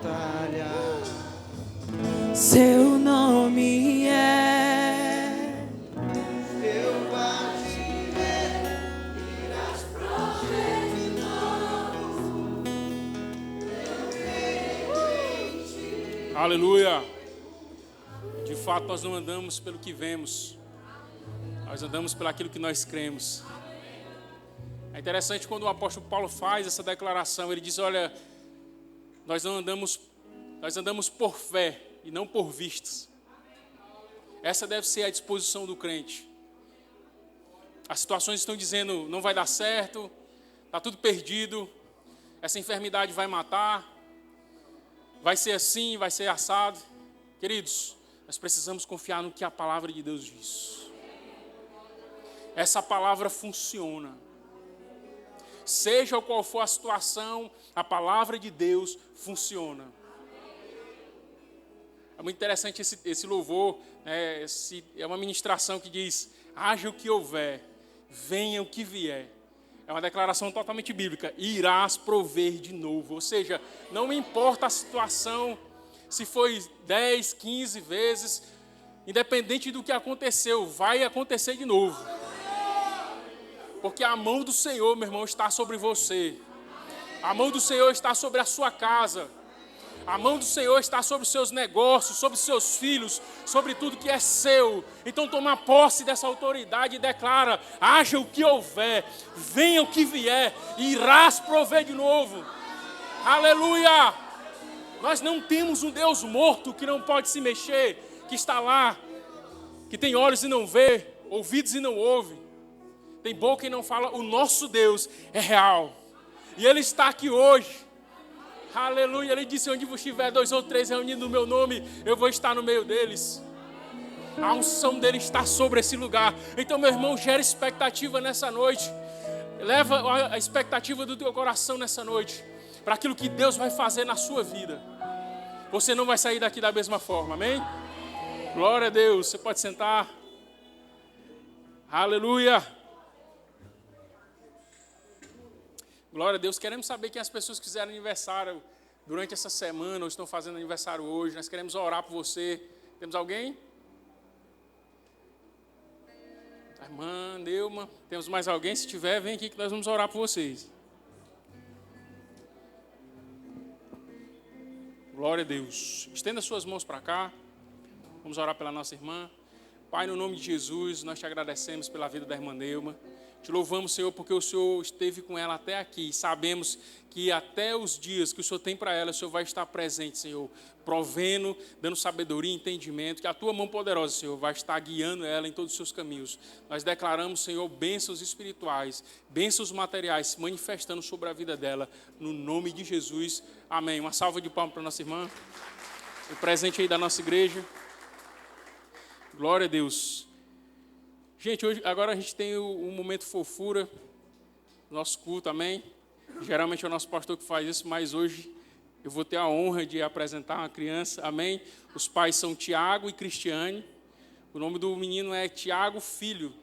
batalha. Seu nome é Eu batirei, irás prover de novo. Aleluia. De fato, nós não andamos pelo que vemos. Nós andamos pelo aquilo que nós cremos. É interessante quando o apóstolo Paulo faz essa declaração. Ele diz, olha, nós andamos por fé e não por vistas. Essa deve ser a disposição do crente. As situações estão dizendo, não vai dar certo, está tudo perdido, essa enfermidade vai matar, vai ser assim, vai ser assado. Queridos, nós precisamos confiar no que a palavra de Deus diz. Essa palavra funciona. Seja qual for a situação, a palavra de Deus funciona. É muito interessante esse louvor, né? É uma ministração que diz, haja o que houver, venha o que vier. É uma declaração totalmente bíblica. Irás prover de novo. Ou seja, não me importa a situação, se foi 10, 15 vezes, independente do que aconteceu, vai acontecer de novo. Porque a mão do Senhor, meu irmão, está sobre você. A mão do Senhor está sobre a sua casa. A mão do Senhor está sobre os seus negócios, sobre os seus filhos, sobre tudo que é seu. Então toma posse dessa autoridade e declara, haja o que houver, venha o que vier, irás prover de novo. Aleluia! Nós não temos um Deus morto que não pode se mexer, que está lá, que tem olhos e não vê, ouvidos e não ouve. Tem boca e não fala, o nosso Deus é real. E Ele está aqui hoje. Aleluia, Ele disse, onde estiver 2 ou 3 reunidos no meu nome, eu vou estar no meio deles. A unção dEle está sobre esse lugar. Então, meu irmão, gera expectativa nessa noite. Leva a expectativa do teu coração nessa noite, para aquilo que Deus vai fazer na sua vida. Você não vai sair daqui da mesma forma, amém? Glória a Deus, você pode sentar. Aleluia. Glória a Deus. Queremos saber quem as pessoas que fizeram aniversário durante essa semana ou estão fazendo aniversário hoje. Nós queremos orar por você. Temos alguém? A irmã Neuma. Temos mais alguém? Se tiver, vem aqui que nós vamos orar por vocês. Glória a Deus. Estenda suas mãos para cá. Vamos orar pela nossa irmã. Pai, no nome de Jesus, nós te agradecemos pela vida da irmã Neuma. Te louvamos, Senhor, porque o Senhor esteve com ela até aqui. Sabemos que até os dias que o Senhor tem para ela, o Senhor vai estar presente, Senhor, provendo, dando sabedoria e entendimento, que a tua mão poderosa, Senhor, vai estar guiando ela em todos os seus caminhos. Nós declaramos, Senhor, bênçãos espirituais, bênçãos materiais se manifestando sobre a vida dela, no nome de Jesus. Amém. Uma salva de palmas para nossa irmã. O presente aí da nossa igreja. Glória a Deus. Gente, agora a gente tem um momento fofura, nosso culto, amém? Geralmente é o nosso pastor que faz isso, mas hoje eu vou ter a honra de apresentar uma criança, amém? Os pais são Tiago e Cristiane. O nome do menino é Tiago Filho.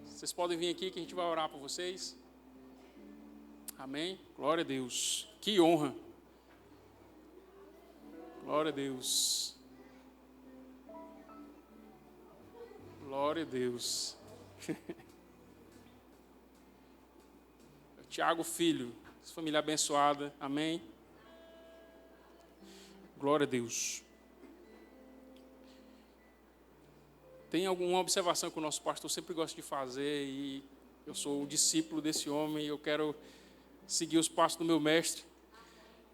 Vocês podem vir aqui que a gente vai orar por vocês. Amém? Glória a Deus. Que honra. Glória a Deus. Glória a Deus. Tiago Filho, família abençoada, amém? Glória a Deus. Tem alguma observação que o nosso pastor sempre gosta de fazer, e eu sou o discípulo desse homem, e eu quero seguir os passos do meu mestre.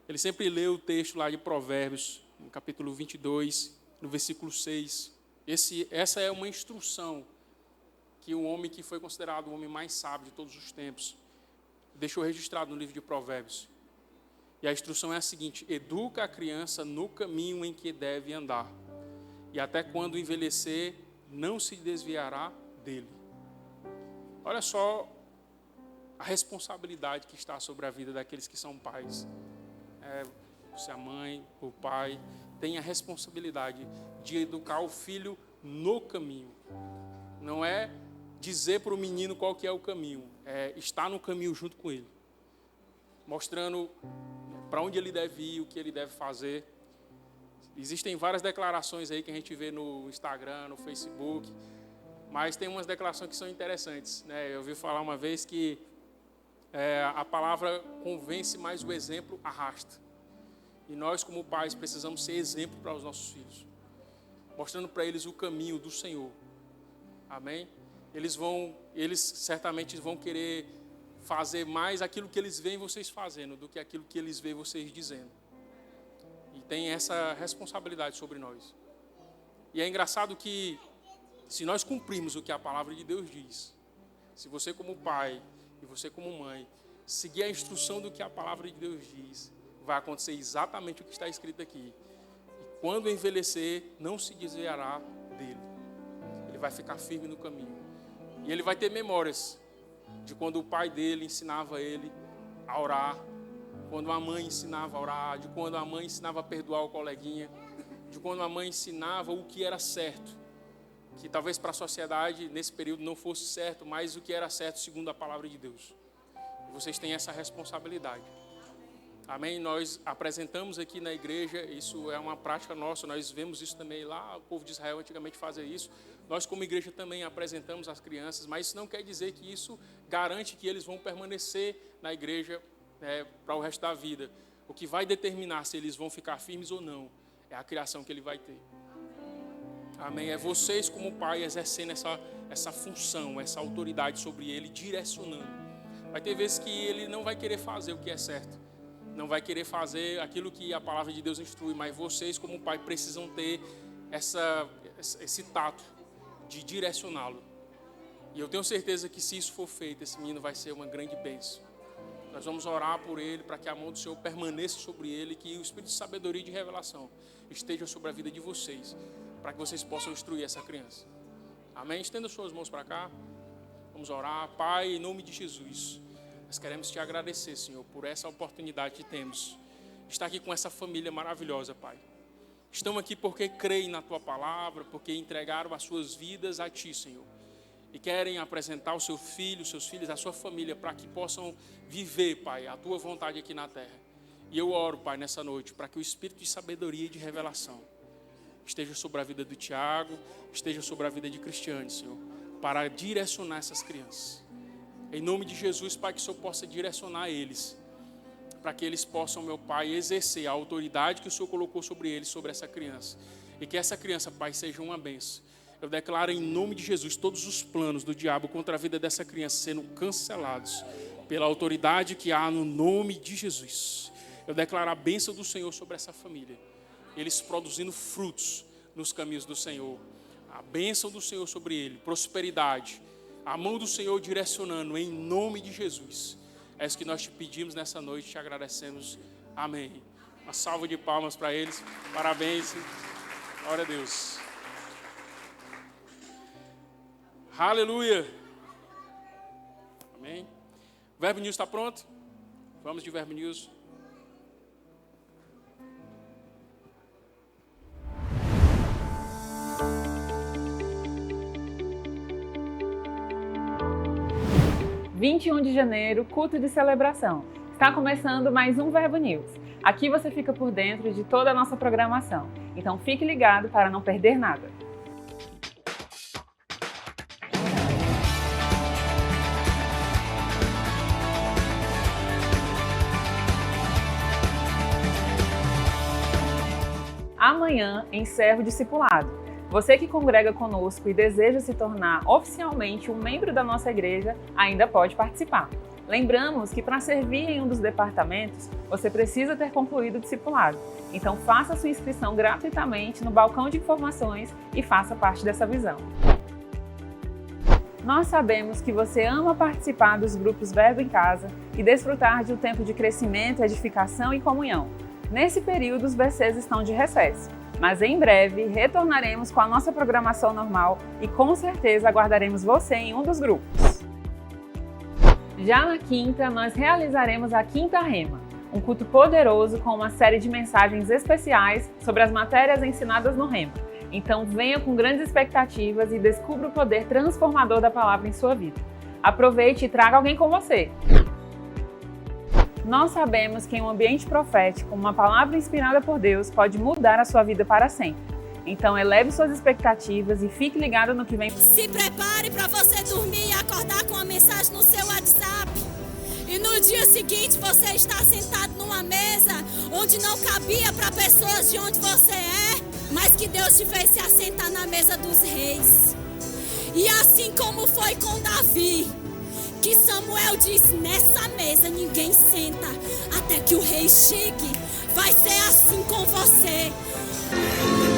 Ele sempre lê o texto lá de Provérbios, no capítulo 22, no versículo 6. Essa é uma instrução que um homem que foi considerado o homem mais sábio de todos os tempos deixou registrado no livro de Provérbios. E a instrução é a seguinte: educa a criança no caminho em que deve andar, e até quando envelhecer, não se desviará dele. Olha só a responsabilidade que está sobre a vida daqueles que são pais. Se a mãe, o pai, tem a responsabilidade de educar o filho no caminho. Não é dizer para o menino qual que é o caminho, é estar no caminho junto com ele, mostrando para onde ele deve ir, o que ele deve fazer. Existem várias declarações aí que a gente vê no Instagram, no Facebook, mas tem umas declarações que são interessantes, né? Eu ouvi falar uma vez que a palavra convence, mas o exemplo arrasta. E nós, como pais, precisamos ser exemplo para os nossos filhos, mostrando para eles o caminho do Senhor. Amém? Eles certamente vão querer fazer mais aquilo que eles veem vocês fazendo do que aquilo que eles veem vocês dizendo. E tem essa responsabilidade sobre nós. E é engraçado que, se nós cumprirmos o que a palavra de Deus diz, se você como pai e você como mãe seguir a instrução do que a palavra de Deus diz, vai acontecer exatamente o que está escrito aqui. E quando envelhecer, não se desviará dele. Ele vai ficar firme no caminho. E ele vai ter memórias de quando o pai dele ensinava ele a orar, quando a mãe ensinava a orar, de quando a mãe ensinava a perdoar o coleguinha, de quando a mãe ensinava o que era certo, que talvez para a sociedade nesse período não fosse certo, mas o que era certo segundo a palavra de Deus. E vocês têm essa responsabilidade. Amém? Nós apresentamos aqui na igreja, isso é uma prática nossa, nós vemos isso também lá, o povo de Israel antigamente fazia isso. Nós como igreja também apresentamos as crianças, mas isso não quer dizer que isso garante que eles vão permanecer na igreja para o resto da vida. O que vai determinar se eles vão ficar firmes ou não é a criação que ele vai ter. Amém? É vocês como pai exercendo essa função, essa autoridade sobre ele, direcionando. Vai ter vezes que ele não vai querer fazer o que é certo, não vai querer fazer aquilo que a palavra de Deus instrui, mas vocês como pai precisam ter esse tato de direcioná-lo. E eu tenho certeza que se isso for feito, esse menino vai ser uma grande bênção. Nós vamos orar por ele, para que a mão do Senhor permaneça sobre ele, que o Espírito de sabedoria e de revelação esteja sobre a vida de vocês, para que vocês possam instruir essa criança. Amém? Estenda suas mãos para cá. Vamos orar. Pai, em nome de Jesus, nós queremos te agradecer, Senhor, por essa oportunidade que temos de estar aqui com essa família maravilhosa, Pai. Estão aqui porque creem na Tua palavra, porque entregaram as suas vidas a Ti, Senhor. E querem apresentar o seu filho, os seus filhos, a sua família, para que possam viver, Pai, a Tua vontade aqui na terra. E eu oro, Pai, nessa noite, para que o Espírito de sabedoria e de revelação esteja sobre a vida do Tiago, esteja sobre a vida de Cristiane, Senhor, para direcionar essas crianças. Em nome de Jesus, Pai, que o Senhor possa direcionar eles, para que eles possam, meu Pai, exercer a autoridade que o Senhor colocou sobre eles, sobre essa criança. E que essa criança, Pai, seja uma bênção. Eu declaro em nome de Jesus todos os planos do diabo contra a vida dessa criança sendo cancelados pela autoridade que há no nome de Jesus. Eu declaro a bênção do Senhor sobre essa família. Eles produzindo frutos nos caminhos do Senhor. A bênção do Senhor sobre ele, prosperidade. A mão do Senhor direcionando em nome de Jesus. É isso que nós te pedimos nessa noite, te agradecemos. Amém. Uma salva de palmas para eles. Parabéns. Glória a Deus. Aleluia. Amém. O Verbo News está pronto? Vamos de Verbo News. Dia 21 de janeiro, culto de celebração. Está começando mais um Verbo News. Aqui você fica por dentro de toda a nossa programação. Então fique ligado para não perder nada. Amanhã encerra o discipulado. Você que congrega conosco e deseja se tornar oficialmente um membro da nossa igreja, ainda pode participar. Lembramos que para servir em um dos departamentos, você precisa ter concluído o discipulado. Então faça sua inscrição gratuitamente no balcão de informações e faça parte dessa visão. Nós sabemos que você ama participar dos grupos Verbo em Casa e desfrutar de um tempo de crescimento, edificação e comunhão. Nesse período, os VCs estão de recesso, mas em breve retornaremos com a nossa programação normal e com certeza aguardaremos você em um dos grupos. Já na quinta, nós realizaremos a Quinta Rema, um culto poderoso com uma série de mensagens especiais sobre as matérias ensinadas no Rema. Então venha com grandes expectativas e descubra o poder transformador da palavra em sua vida. Aproveite e traga alguém com você. Nós sabemos que em um ambiente profético, uma palavra inspirada por Deus pode mudar a sua vida para sempre. Então eleve suas expectativas e fique ligado no que vem. Se prepare para você dormir e acordar com uma mensagem no seu WhatsApp. E no dia seguinte você está sentado numa mesa onde não cabia para pessoas de onde você é, mas que Deus te fez se assentar na mesa dos reis. E assim como foi com Davi, que Samuel disse, nessa mesa ninguém senta até que o rei chegue. Vai ser assim com você.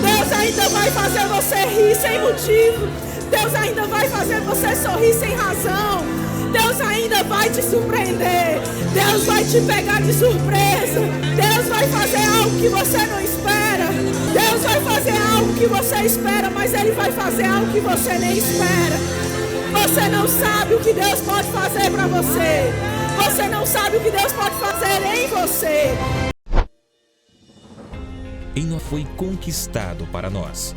Deus ainda vai fazer você rir sem motivo. Deus ainda vai fazer você sorrir sem razão. Deus ainda vai te surpreender. Deus vai te pegar de surpresa. Deus vai fazer algo que você não espera. Deus vai fazer algo que você espera, mas Ele vai fazer algo que você nem espera. Você não sabe o que Deus pode fazer para você. Você não sabe o que Deus pode fazer em você. Foi conquistado para nós.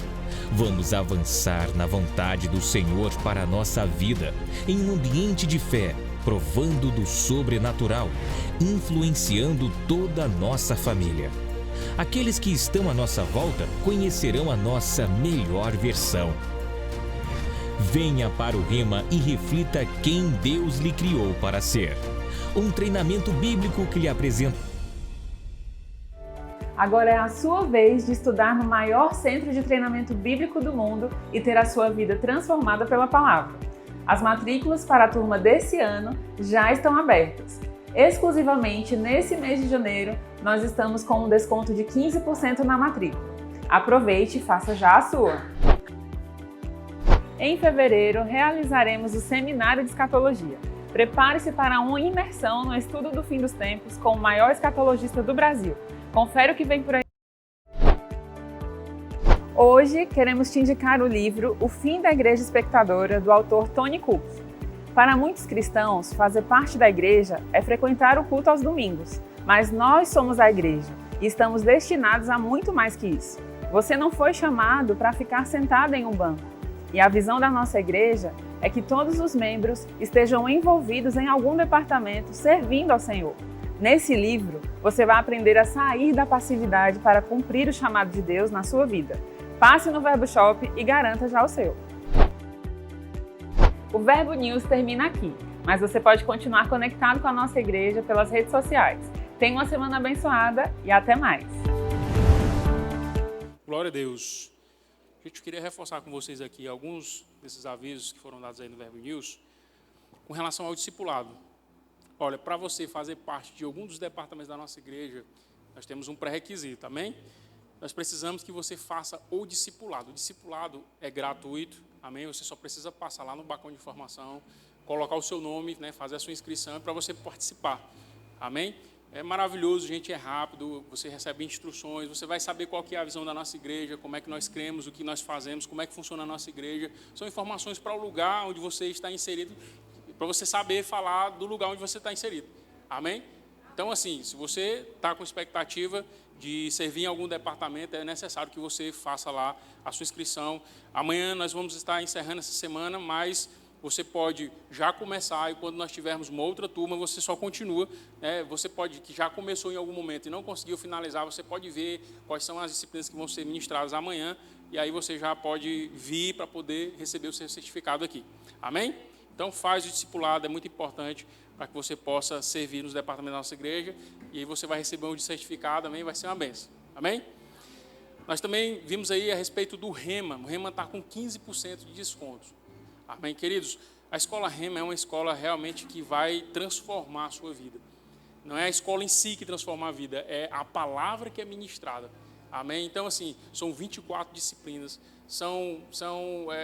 Vamos avançar na vontade do Senhor para a nossa vida, em um ambiente de fé, provando do sobrenatural, influenciando toda a nossa família. Aqueles que estão à nossa volta conhecerão a nossa melhor versão. Venha para o Rema e reflita quem Deus lhe criou para ser. Um treinamento bíblico que lhe apresenta. Agora é a sua vez de estudar no maior centro de treinamento bíblico do mundo e ter a sua vida transformada pela palavra. As matrículas para a turma desse ano já estão abertas. Exclusivamente nesse mês de janeiro, nós estamos com um desconto de 15% na matrícula. Aproveite e faça já a sua! Em fevereiro, realizaremos o Seminário de Escatologia. Prepare-se para uma imersão no estudo do fim dos tempos com o maior escatologista do Brasil. Confere o que vem por aí. Hoje, queremos te indicar o livro O Fim da Igreja Espectadora, do autor Tony Cook. Para muitos cristãos, fazer parte da igreja é frequentar o culto aos domingos, mas nós somos a igreja e estamos destinados a muito mais que isso. Você não foi chamado para ficar sentado em um banco. E a visão da nossa igreja é que todos os membros estejam envolvidos em algum departamento servindo ao Senhor. Nesse livro, você vai aprender a sair da passividade para cumprir o chamado de Deus na sua vida. Passe no Verbo Shop e garanta já o seu. O Verbo News termina aqui, mas você pode continuar conectado com a nossa igreja pelas redes sociais. Tenha uma semana abençoada e até mais. Glória a Deus. Gente, eu queria reforçar com vocês aqui alguns desses avisos que foram dados aí no Verbo News com relação ao discipulado. Olha, para você fazer parte de algum dos departamentos da nossa igreja, nós temos um pré-requisito, amém? Nós precisamos que você faça o discipulado. O discipulado é gratuito, amém? Você só precisa passar lá no balcão de informação, colocar o seu nome, né, fazer a sua inscrição para você participar, amém? É maravilhoso, gente, é rápido, você recebe instruções, você vai saber qual que é a visão da nossa igreja, como é que nós cremos, o que nós fazemos, como é que funciona a nossa igreja. São informações para o lugar onde você está inserido, para você saber falar do lugar onde você está inserido. Amém? Então, assim, se você está com expectativa de servir em algum departamento, é necessário que você faça lá a sua inscrição. Amanhã nós vamos estar encerrando essa semana, mas você pode já começar e quando nós tivermos uma outra turma, você só continua. Né? Você pode, que já começou em algum momento e não conseguiu finalizar, você pode ver quais são as disciplinas que vão ser ministradas amanhã e aí você já pode vir para poder receber o seu certificado aqui. Amém? Então, faz o discipulado, é muito importante para que você possa servir nos departamentos da nossa igreja e aí você vai receber um certificado, amém? Vai ser uma bênção, amém? Nós também vimos aí a respeito do Rema. O Rema está com 15% de desconto, amém, queridos? A escola Rema é uma escola realmente que vai transformar a sua vida. Não é a escola em si que transforma a vida, é a palavra que é ministrada, amém? Então, assim, são 24 disciplinas,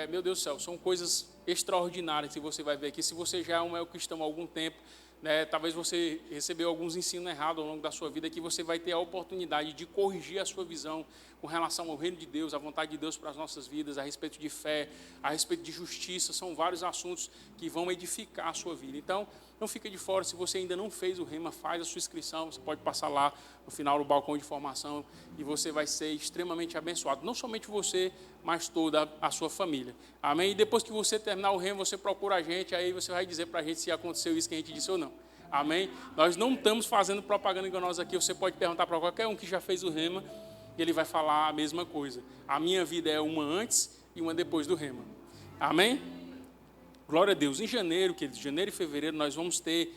meu Deus do céu, são coisas extraordinárias que você vai ver aqui. Se você já é um cristão há algum tempo, né, talvez você recebeu alguns ensinos errados ao longo da sua vida, que você vai ter a oportunidade de corrigir a sua visão com relação ao reino de Deus, à vontade de Deus para as nossas vidas, a respeito de fé, a respeito de justiça. São vários assuntos que vão edificar a sua vida. Então, não fica de fora. Se você ainda não fez o Rema, faz a sua inscrição. Você pode passar lá no final do balcão de formação e você vai ser extremamente abençoado. Não somente você, mas toda a sua família. Amém? E depois que você terminar o Rema, você procura a gente, aí você vai dizer para a gente se aconteceu isso que a gente disse ou não. Amém? Nós não estamos fazendo propaganda enganosa aqui. Você pode perguntar para qualquer um que já fez o rema, e ele vai falar a mesma coisa. A minha vida é uma antes e uma depois do rema. Amém? Glória a Deus. Em janeiro, queridos, janeiro e fevereiro, nós vamos ter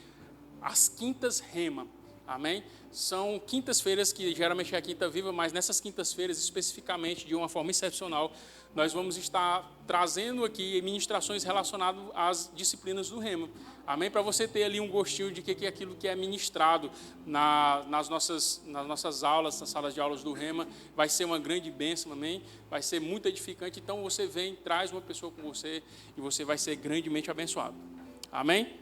as quintas rema. Amém? São quintas-feiras que geralmente é a quinta viva, mas nessas quintas-feiras, especificamente, de uma forma excepcional, nós vamos estar trazendo aqui ministrações relacionadas às disciplinas do rema. Amém? Para você ter ali um gostinho de que é aquilo que é ministrado nas nossas aulas, nas salas de aulas do rema, vai ser uma grande bênção, amém? Vai ser muito edificante. Então você vem, traz uma pessoa com você e você vai ser grandemente abençoado. Amém?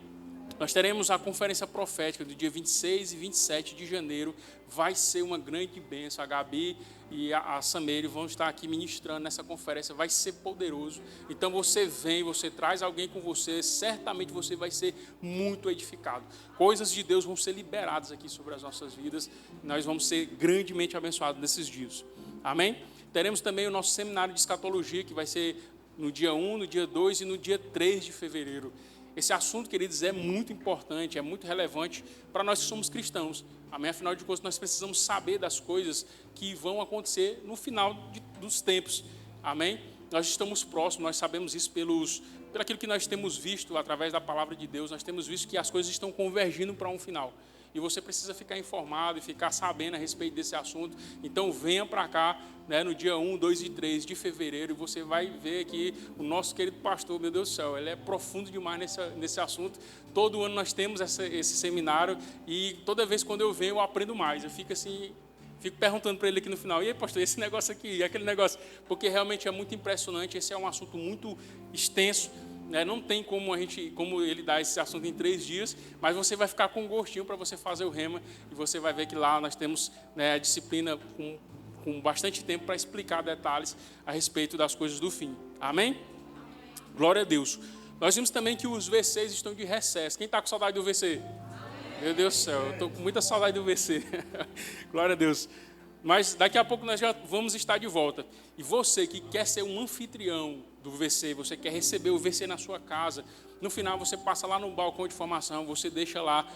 Nós teremos a conferência profética do dia 26 e 27 de janeiro. Vai ser uma grande bênção. A Gabi e a Sameire vão estar aqui ministrando nessa conferência. Vai ser poderoso. Então você vem, você traz alguém com você. Certamente você vai ser muito edificado. Coisas de Deus vão ser liberadas aqui sobre as nossas vidas. Nós vamos ser grandemente abençoados nesses dias. Amém? Teremos também o nosso seminário de escatologia, que vai ser no dia 1, no dia 2 e no dia 3 de fevereiro. Esse assunto, queridos, é muito importante, é muito relevante para nós que somos cristãos. Amém? Afinal de contas, nós precisamos saber das coisas que vão acontecer no final dos tempos. Amém? Nós estamos próximos, nós sabemos isso pelo aquilo que nós temos visto através da palavra de Deus. Nós temos visto que as coisas estão convergindo para um final. E você precisa ficar informado e ficar sabendo a respeito desse assunto. Então venha para cá, né, no dia 1, 2 e 3 de fevereiro, e você vai ver que o nosso querido pastor, meu Deus do céu, ele é profundo demais nesse assunto. Todo ano nós temos esse seminário, e toda vez quando eu venho eu aprendo mais. Eu fico assim, perguntando para ele aqui no final, e aí pastor, esse negócio aqui, e aquele negócio, porque realmente é muito impressionante. Esse é um assunto muito extenso. Não tem como ele dar esse assunto em 3 dias, mas você vai ficar com um gostinho para você fazer o rema, e você vai ver que lá nós temos, né, a disciplina com bastante tempo para explicar detalhes a respeito das coisas do fim. Amém? Glória a Deus. Nós vimos também que os VCs estão de recesso. Quem está com saudade do VC? Amém. Meu Deus do céu, eu estou com muita saudade do VC. Glória a Deus. Mas daqui a pouco nós já vamos estar de volta. E você que quer ser um anfitrião do VC, você quer receber o VC na sua casa, no final você passa lá no balcão de formação, você deixa lá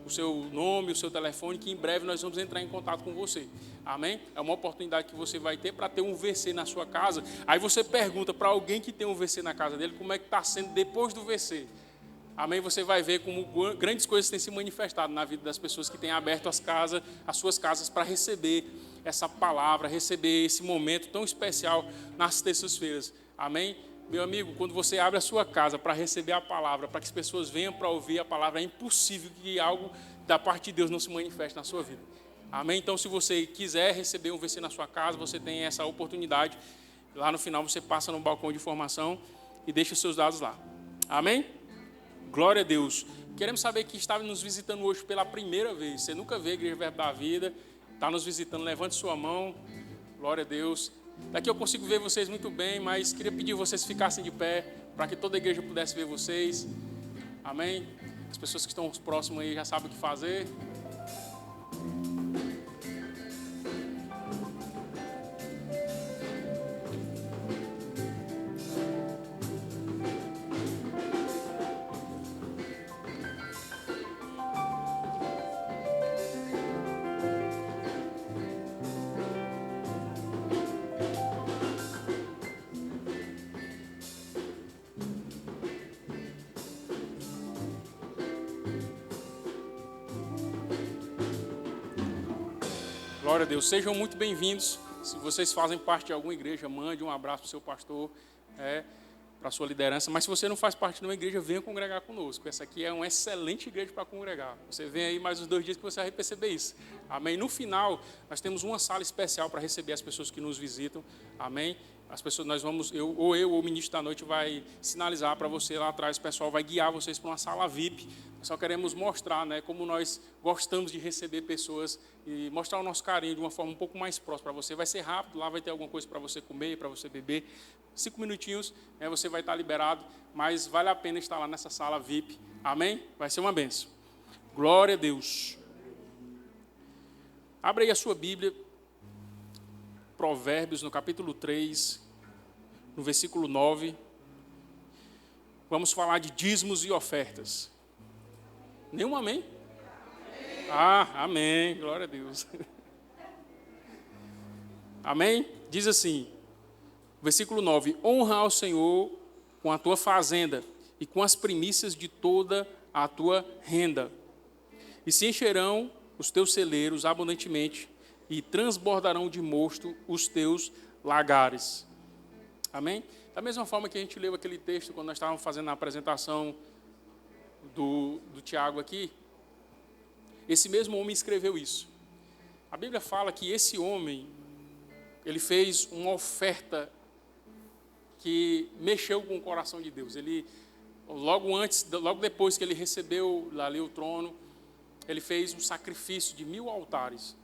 o seu nome, o seu telefone, que em breve nós vamos entrar em contato com você. Amém? É uma oportunidade que você vai ter para ter um VC na sua casa. Aí você pergunta para alguém que tem um VC na casa dele, como é que está sendo depois do VC. Amém? Você vai ver como grandes coisas têm se manifestado na vida das pessoas que têm aberto as suas casas para receber essa palavra, receber esse momento tão especial nas terças-feiras. Amém? Meu amigo, quando você abre a sua casa para receber a palavra, para que as pessoas venham para ouvir a palavra, é impossível que algo da parte de Deus não se manifeste na sua vida. Amém? Então, se você quiser receber um VC na sua casa, você tem essa oportunidade. Lá no final você passa no balcão de formação e deixa os seus dados lá. Amém? Glória a Deus. Queremos saber que está nos visitando hoje pela primeira vez. Você nunca vê a Igreja Verbo da Vida, está nos visitando, levante sua mão. Glória a Deus. Daqui eu consigo ver vocês muito bem, mas queria pedir que vocês ficassem de pé, para que toda a igreja pudesse ver vocês. Amém? As pessoas que estão próximas aí já sabem o que fazer. Glória a Deus. Sejam muito bem-vindos. Se vocês fazem parte de alguma igreja, mande um abraço para o seu pastor, para a sua liderança. Mas se você não faz parte de uma igreja, venha congregar conosco. Essa aqui é uma excelente igreja para congregar. Você vem aí mais uns 2 dias que você vai perceber isso. Amém? No final, nós temos uma sala especial para receber as pessoas que nos visitam. Amém? As pessoas, nós vamos, eu ou o ministro da noite vai sinalizar para você lá atrás, o pessoal vai guiar vocês para uma sala VIP. Nós só queremos mostrar, né, como nós gostamos de receber pessoas e mostrar o nosso carinho de uma forma um pouco mais próxima para você. Vai ser rápido, lá vai ter alguma coisa para você comer, para você beber. 5 minutinhos, né, você vai estar liberado, mas vale a pena estar lá nessa sala VIP. Amém? Vai ser uma bênção. Glória a Deus. Abre aí a sua Bíblia, Provérbios, no capítulo 3, no versículo 9. Vamos falar de dízimos e ofertas. Nenhum amém? Ah, amém. Glória a Deus. Amém? Diz assim, versículo 9: honra ao Senhor com a tua fazenda e com as primícias de toda a tua renda. E se encherão os teus celeiros abundantemente e transbordarão de mosto os teus lagares. Amém? Da mesma forma que a gente leu aquele texto quando nós estávamos fazendo a apresentação do Tiago aqui, esse mesmo homem escreveu isso. A Bíblia fala que esse homem, ele fez uma oferta que mexeu com o coração de Deus. Ele, logo depois que ele recebeu ali o trono, ele fez um sacrifício de 1000 altares.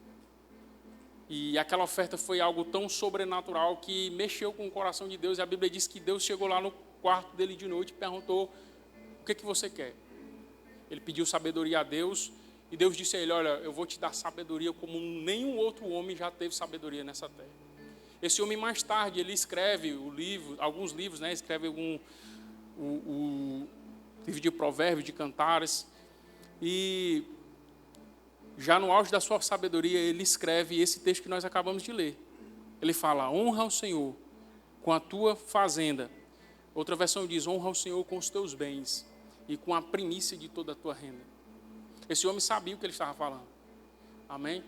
E aquela oferta foi algo tão sobrenatural que mexeu com o coração de Deus. E a Bíblia diz que Deus chegou lá no quarto dele de noite e perguntou: o que você quer? Ele pediu sabedoria a Deus. E Deus disse a ele: olha, eu vou te dar sabedoria como nenhum outro homem já teve sabedoria nessa terra. Esse homem, mais tarde, ele escreve alguns livros, né? Escreve o livro de Provérbios, de Cantares. E já no auge da sua sabedoria, ele escreve esse texto que nós acabamos de ler. Ele fala: honra ao Senhor com a tua fazenda. Outra versão diz: honra ao Senhor com os teus bens e com a primícia de toda a tua renda. Esse homem sabia o que ele estava falando. Amém?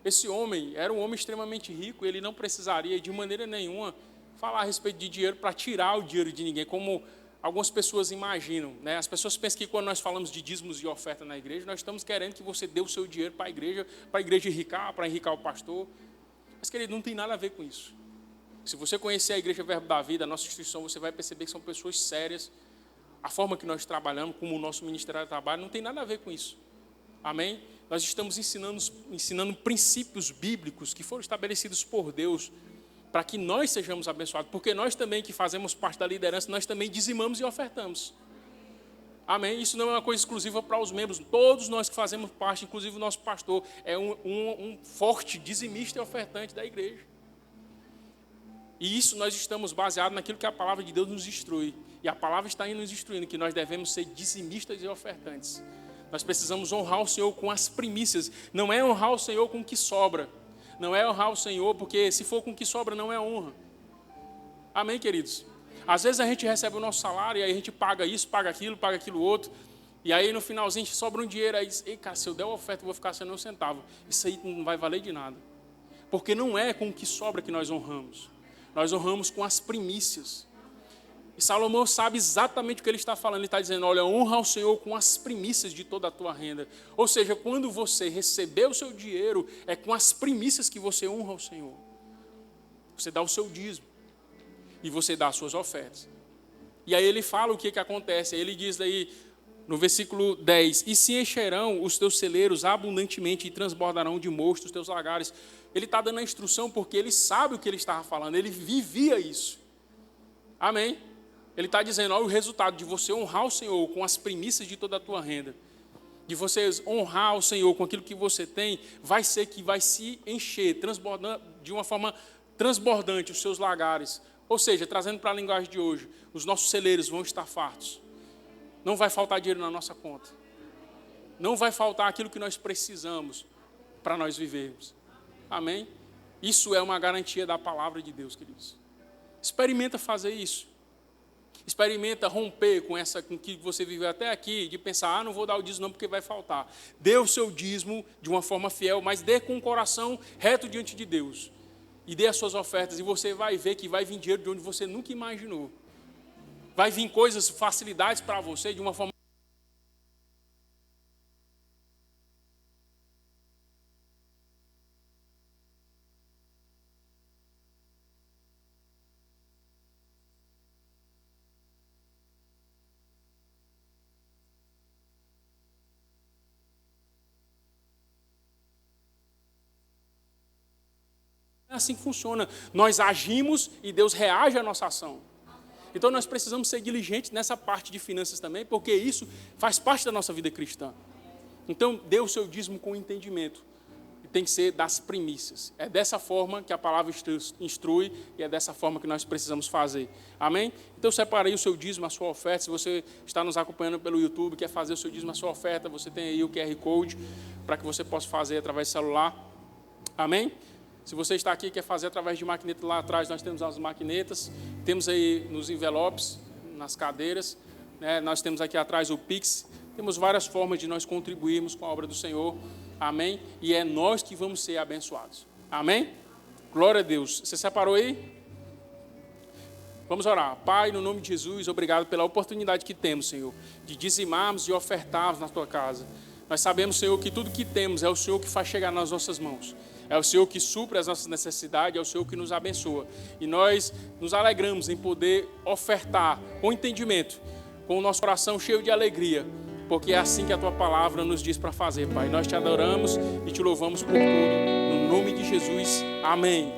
Esse homem era um homem extremamente rico. Ele não precisaria de maneira nenhuma falar a respeito de dinheiro para tirar o dinheiro de ninguém, como algumas pessoas imaginam, né? As pessoas pensam que quando nós falamos de dízimos e oferta na igreja, nós estamos querendo que você dê o seu dinheiro para a igreja enricar, para enricar o pastor. Mas, querido, não tem nada a ver com isso. Se você conhecer a Igreja Verbo da Vida, a nossa instituição, você vai perceber que são pessoas sérias. A forma que nós trabalhamos, como o nosso ministério trabalha, não tem nada a ver com isso. Amém? Nós estamos ensinando princípios bíblicos que foram estabelecidos por Deus para que nós sejamos abençoados. Porque nós também, que fazemos parte da liderança, nós também dizimamos e ofertamos. Amém? Isso não é uma coisa exclusiva para os membros. Todos nós que fazemos parte, inclusive o nosso pastor, é um forte dizimista e ofertante da igreja. E isso nós estamos baseados naquilo que a palavra de Deus nos instrui. E a palavra está aí nos instruindo que nós devemos ser dizimistas e ofertantes. Nós precisamos honrar o Senhor com as primícias. Não é honrar o Senhor com o que sobra. Não é honrar o Senhor, porque se for com o que sobra, não é honra. Amém, queridos? Às vezes a gente recebe o nosso salário e aí a gente paga isso, paga aquilo outro. E aí no finalzinho a gente sobra um dinheiro. Aí diz: ei, cara, se eu der uma oferta eu vou ficar sem um centavo. Isso aí não vai valer de nada. Porque não é com o que sobra que nós honramos. Nós honramos com as primícias. E Salomão sabe exatamente o que ele está falando. Ele está dizendo: olha, honra ao Senhor com as primícias de toda a tua renda. Ou seja, quando você receber o seu dinheiro, é com as primícias que você honra ao Senhor. Você dá o seu dízimo. E você dá as suas ofertas. E aí ele fala o que acontece. Ele diz aí no versículo 10: e se encherão os teus celeiros abundantemente e transbordarão de mosto os teus lagares. Ele está dando a instrução porque ele sabe o que ele estava falando. Ele vivia isso. Amém? Ele está dizendo: olha, o resultado de você honrar o Senhor com as primícias de toda a tua renda, de você honrar o Senhor com aquilo que você tem, vai ser que vai se encher, transbordando, de uma forma transbordante, os seus lagares. Ou seja, trazendo para a linguagem de hoje, os nossos celeiros vão estar fartos. Não vai faltar dinheiro na nossa conta. Não vai faltar aquilo que nós precisamos para nós vivermos. Amém? Isso é uma garantia da palavra de Deus, queridos. Experimenta fazer isso. Experimenta romper com o que você viveu até aqui, de pensar: não vou dar o dízimo não porque vai faltar. Dê o seu dízimo de uma forma fiel, mas dê com o coração reto diante de Deus. E dê as suas ofertas e você vai ver que vai vir dinheiro de onde você nunca imaginou. Vai vir coisas, facilidades para você de uma forma... É assim que funciona. Nós agimos e Deus reage à nossa ação. Então nós precisamos ser diligentes nessa parte de finanças também, porque isso faz parte da nossa vida cristã. Então dê o seu dízimo com entendimento. tem que ser das primícias. É dessa forma que a palavra instrui e é dessa forma que nós precisamos fazer. Amém? Então, separei o seu dízimo, a sua oferta. Se você está nos acompanhando pelo YouTube, quer fazer o seu dízimo, a sua oferta, você tem aí o QR Code para que você possa fazer através do celular. Amém? Se você está aqui e quer fazer através de maquineta, lá atrás nós temos as maquinetas. Temos aí nos envelopes, nas cadeiras. Né? Nós temos aqui atrás o Pix. Temos várias formas de nós contribuirmos com a obra do Senhor. Amém? E é nós que vamos ser abençoados. Amém? Glória a Deus. Você separou aí? Vamos orar. Pai, no nome de Jesus, obrigado pela oportunidade que temos, Senhor, de dizimarmos e ofertarmos na Tua casa. Nós sabemos, Senhor, que tudo que temos é o Senhor que faz chegar nas nossas mãos. É o Senhor que supre as nossas necessidades, é o Senhor que nos abençoa. E nós nos alegramos em poder ofertar com entendimento, com o nosso coração cheio de alegria, porque é assim que a Tua palavra nos diz para fazer, Pai. Nós Te adoramos e Te louvamos por tudo. No nome de Jesus. Amém.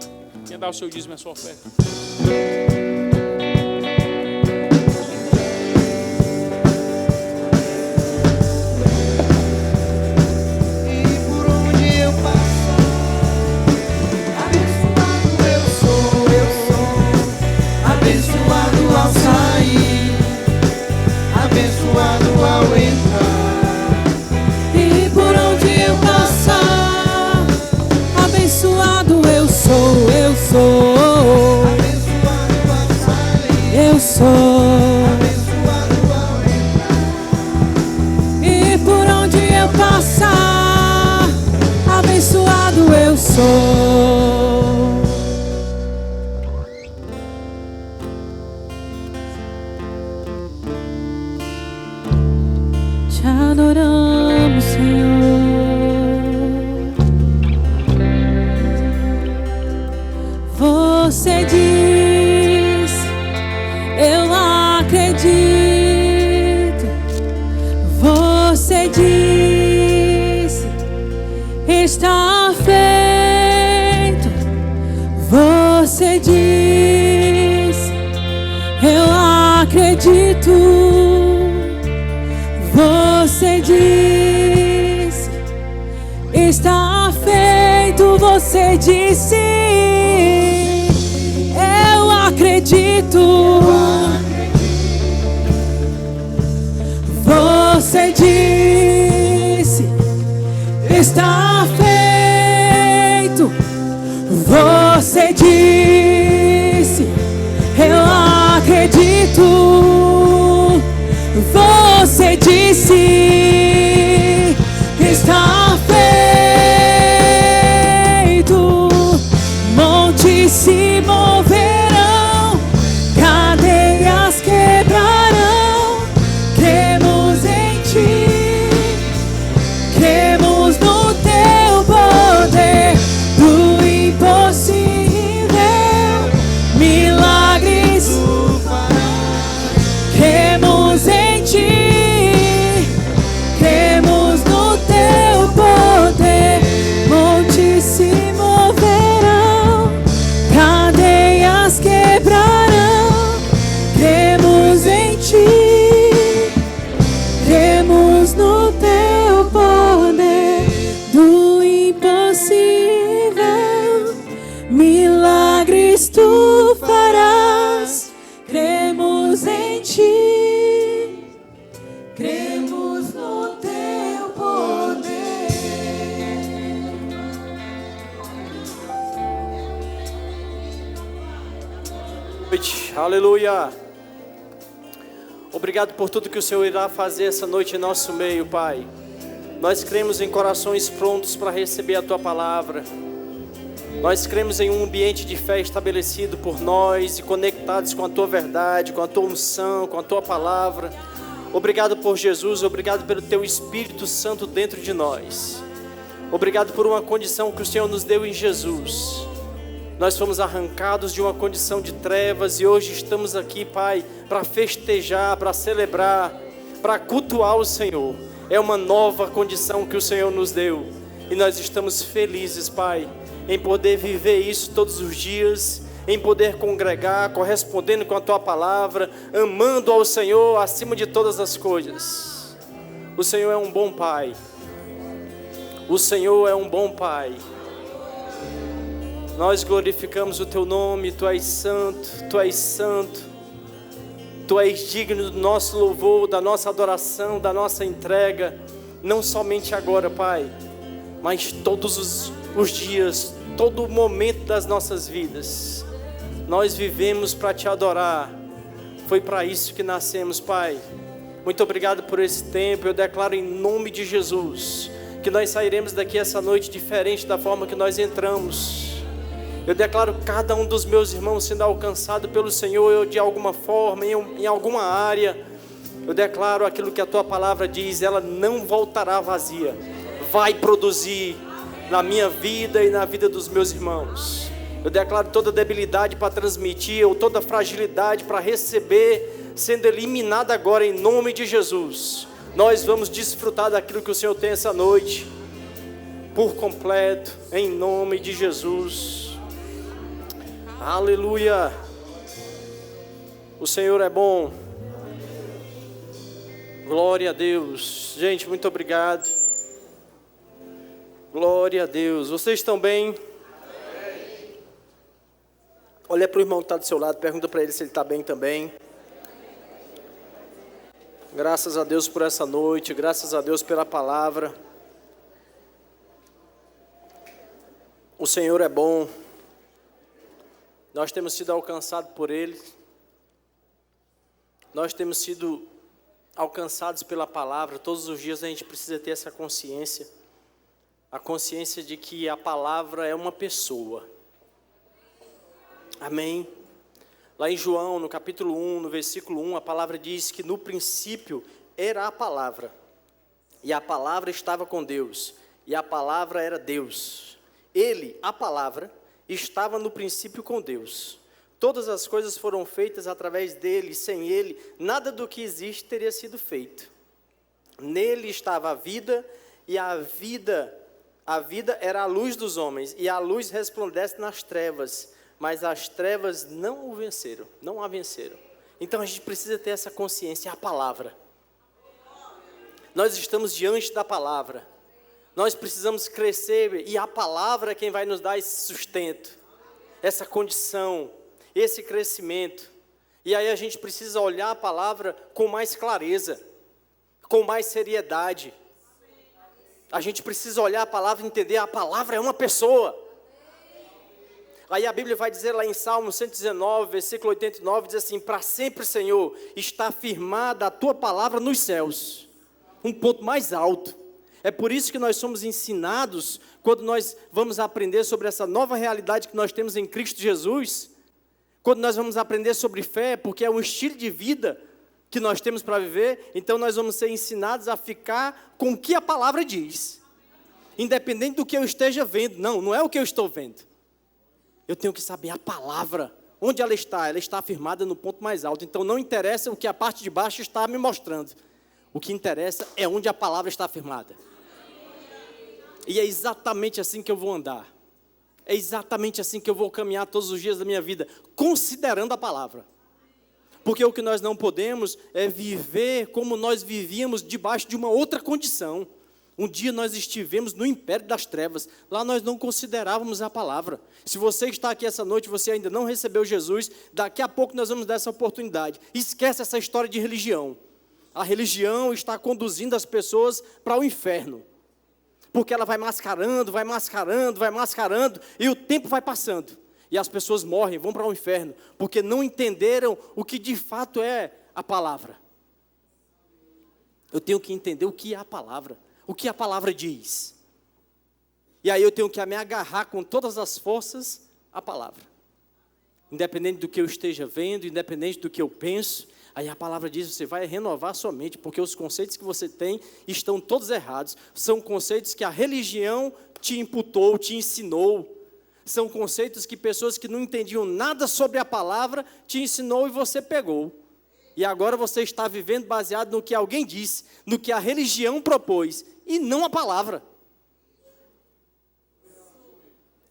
Quem dá o seu dízimo e a sua oferta? E por onde eu passar, abençoado eu sou. Te adoramos, Senhor. Você diz, eu acredito. Você diz, está feito. Você diz, eu acredito. Você diz, está feito. Você disse, eu acredito. Você disse, está feito. Você disse, eu acredito. Você disse, está feito. Montes se moverão, cadeias quebrarão. Cremos em Ti, cremos no Teu poder. Do impossível, milagres cremos em Ti, cremos no Teu poder. Montes se moverão, cadeias quebrarão. Cremos em Ti, cremos no Teu poder. Do impossível, milagres Tu farás. Cremos em Ti, cremos no Teu poder. Aleluia. Obrigado por tudo que o Senhor irá fazer essa noite em nosso meio, Pai. Nós cremos em corações prontos para receber a Tua palavra. Nós cremos em um ambiente de fé estabelecido por nós e conectados com a Tua verdade, com a Tua unção, com a Tua palavra. Obrigado por Jesus, obrigado pelo Teu Espírito Santo dentro de nós. Obrigado por uma condição que o Senhor nos deu em Jesus. Nós fomos arrancados de uma condição de trevas e hoje estamos aqui, Pai, para festejar, para celebrar, para cultuar o Senhor. É uma nova condição que o Senhor nos deu e nós estamos felizes, Pai, em poder viver isso todos os dias, em poder congregar, correspondendo com a Tua palavra, amando ao Senhor acima de todas as coisas. O Senhor é um bom Pai. O Senhor é um bom Pai. Nós glorificamos o Teu nome. Tu és santo, Tu és santo. Tu és digno do nosso louvor, da nossa adoração, da nossa entrega. Não somente agora, Pai, mas todos os dias, todo momento das nossas vidas. Nós vivemos para Te adorar. Foi para isso que nascemos, Pai. Muito obrigado por esse tempo. Eu declaro em nome de Jesus que nós sairemos daqui essa noite diferente da forma que nós entramos. Eu declaro cada um dos meus irmãos sendo alcançado pelo Senhor de alguma forma, em alguma área. Eu declaro aquilo que a Tua palavra diz, ela não voltará vazia. Vai produzir na minha vida e na vida dos meus irmãos. Eu declaro toda debilidade para transmitir, ou toda fragilidade para receber, sendo eliminada agora em nome de Jesus. Nós vamos desfrutar daquilo que o Senhor tem essa noite, por completo, em nome de Jesus. Aleluia. O Senhor é bom. Glória a Deus. Gente, muito obrigado. Glória a Deus. Vocês estão bem? Olha para o irmão que está do seu lado, pergunta para ele se ele está bem também. Graças a Deus por essa noite, graças a Deus pela palavra. O Senhor é bom. Nós temos sido alcançados por Ele. Nós temos sido alcançados pela palavra. Todos os dias a gente precisa ter essa consciência. A consciência de que a palavra é uma pessoa. Amém? Lá em João, no capítulo 1, no versículo 1, a palavra diz que no princípio era a palavra. E a palavra estava com Deus. E a palavra era Deus. Ele, a palavra, estava no princípio com Deus. Todas as coisas foram feitas através dele. Sem ele, nada do que existe teria sido feito. Nele estava a vida, e a vida era a luz dos homens. E a luz resplandece nas trevas. Mas as trevas não o venceram, não a venceram. Então a gente precisa ter essa consciência, a palavra. Nós estamos diante da palavra. Nós precisamos crescer e a palavra é quem vai nos dar esse sustento, essa condição, esse crescimento. E aí a gente precisa olhar a palavra com mais clareza, com mais seriedade. A gente precisa olhar a palavra e entender, a palavra é uma pessoa. Aí a Bíblia vai dizer lá em Salmo 119, versículo 89, diz assim: para sempre, Senhor, está firmada a Tua palavra nos céus. Um ponto mais alto. É por isso que nós somos ensinados, quando nós vamos aprender sobre essa nova realidade que nós temos em Cristo Jesus, quando nós vamos aprender sobre fé, porque é um estilo de vida que nós temos para viver, então nós vamos ser ensinados a ficar com o que a palavra diz. Independente do que eu esteja vendo. Não é o que eu estou vendo. Eu tenho que saber a palavra, onde ela está firmada no ponto mais alto. Então não interessa o que a parte de baixo está me mostrando. O que interessa é onde a palavra está firmada. E é exatamente assim que eu vou andar. É exatamente assim que eu vou caminhar todos os dias da minha vida, considerando a palavra. Porque o que nós não podemos é viver como nós vivíamos debaixo de uma outra condição. Um dia nós estivemos no império das trevas, lá nós não considerávamos a palavra. Se você está aqui essa noite, você ainda não recebeu Jesus, daqui a pouco nós vamos dar essa oportunidade. Esquece essa história de religião. A religião está conduzindo as pessoas para o inferno. Porque ela vai mascarando, e o tempo vai passando. E as pessoas morrem, vão para o inferno, porque não entenderam o que de fato é a palavra. Eu tenho que entender o que é a palavra. O que a palavra diz. E aí eu tenho que me agarrar com todas as forças à palavra. Independente do que eu esteja vendo, independente do que eu penso, aí a palavra diz, você vai renovar a sua mente, porque os conceitos que você tem estão todos errados. São conceitos que a religião te imputou, te ensinou. São conceitos que pessoas que não entendiam nada sobre a palavra te ensinou e você pegou. E agora você está vivendo baseado no que alguém disse, no que a religião propôs, e não a palavra.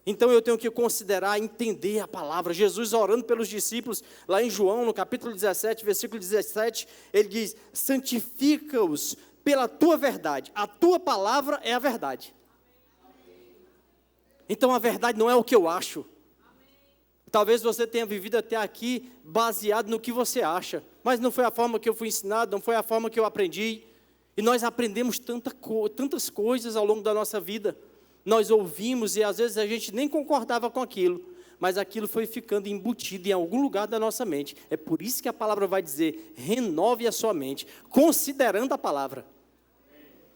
Então eu tenho que considerar, entender a palavra. Jesus orando pelos discípulos, lá em João, no capítulo 17, versículo 17, ele diz, santifica-os pela tua verdade. A tua palavra é a verdade. Então a verdade não é o que eu acho. Talvez você tenha vivido até aqui baseado no que você acha, mas não foi a forma que eu fui ensinado, não foi a forma que eu aprendi. E nós aprendemos tantas coisas ao longo da nossa vida. Nós ouvimos e às vezes a gente nem concordava com aquilo, mas aquilo foi ficando embutido em algum lugar da nossa mente. É por isso que a palavra vai dizer, renove a sua mente, considerando a palavra.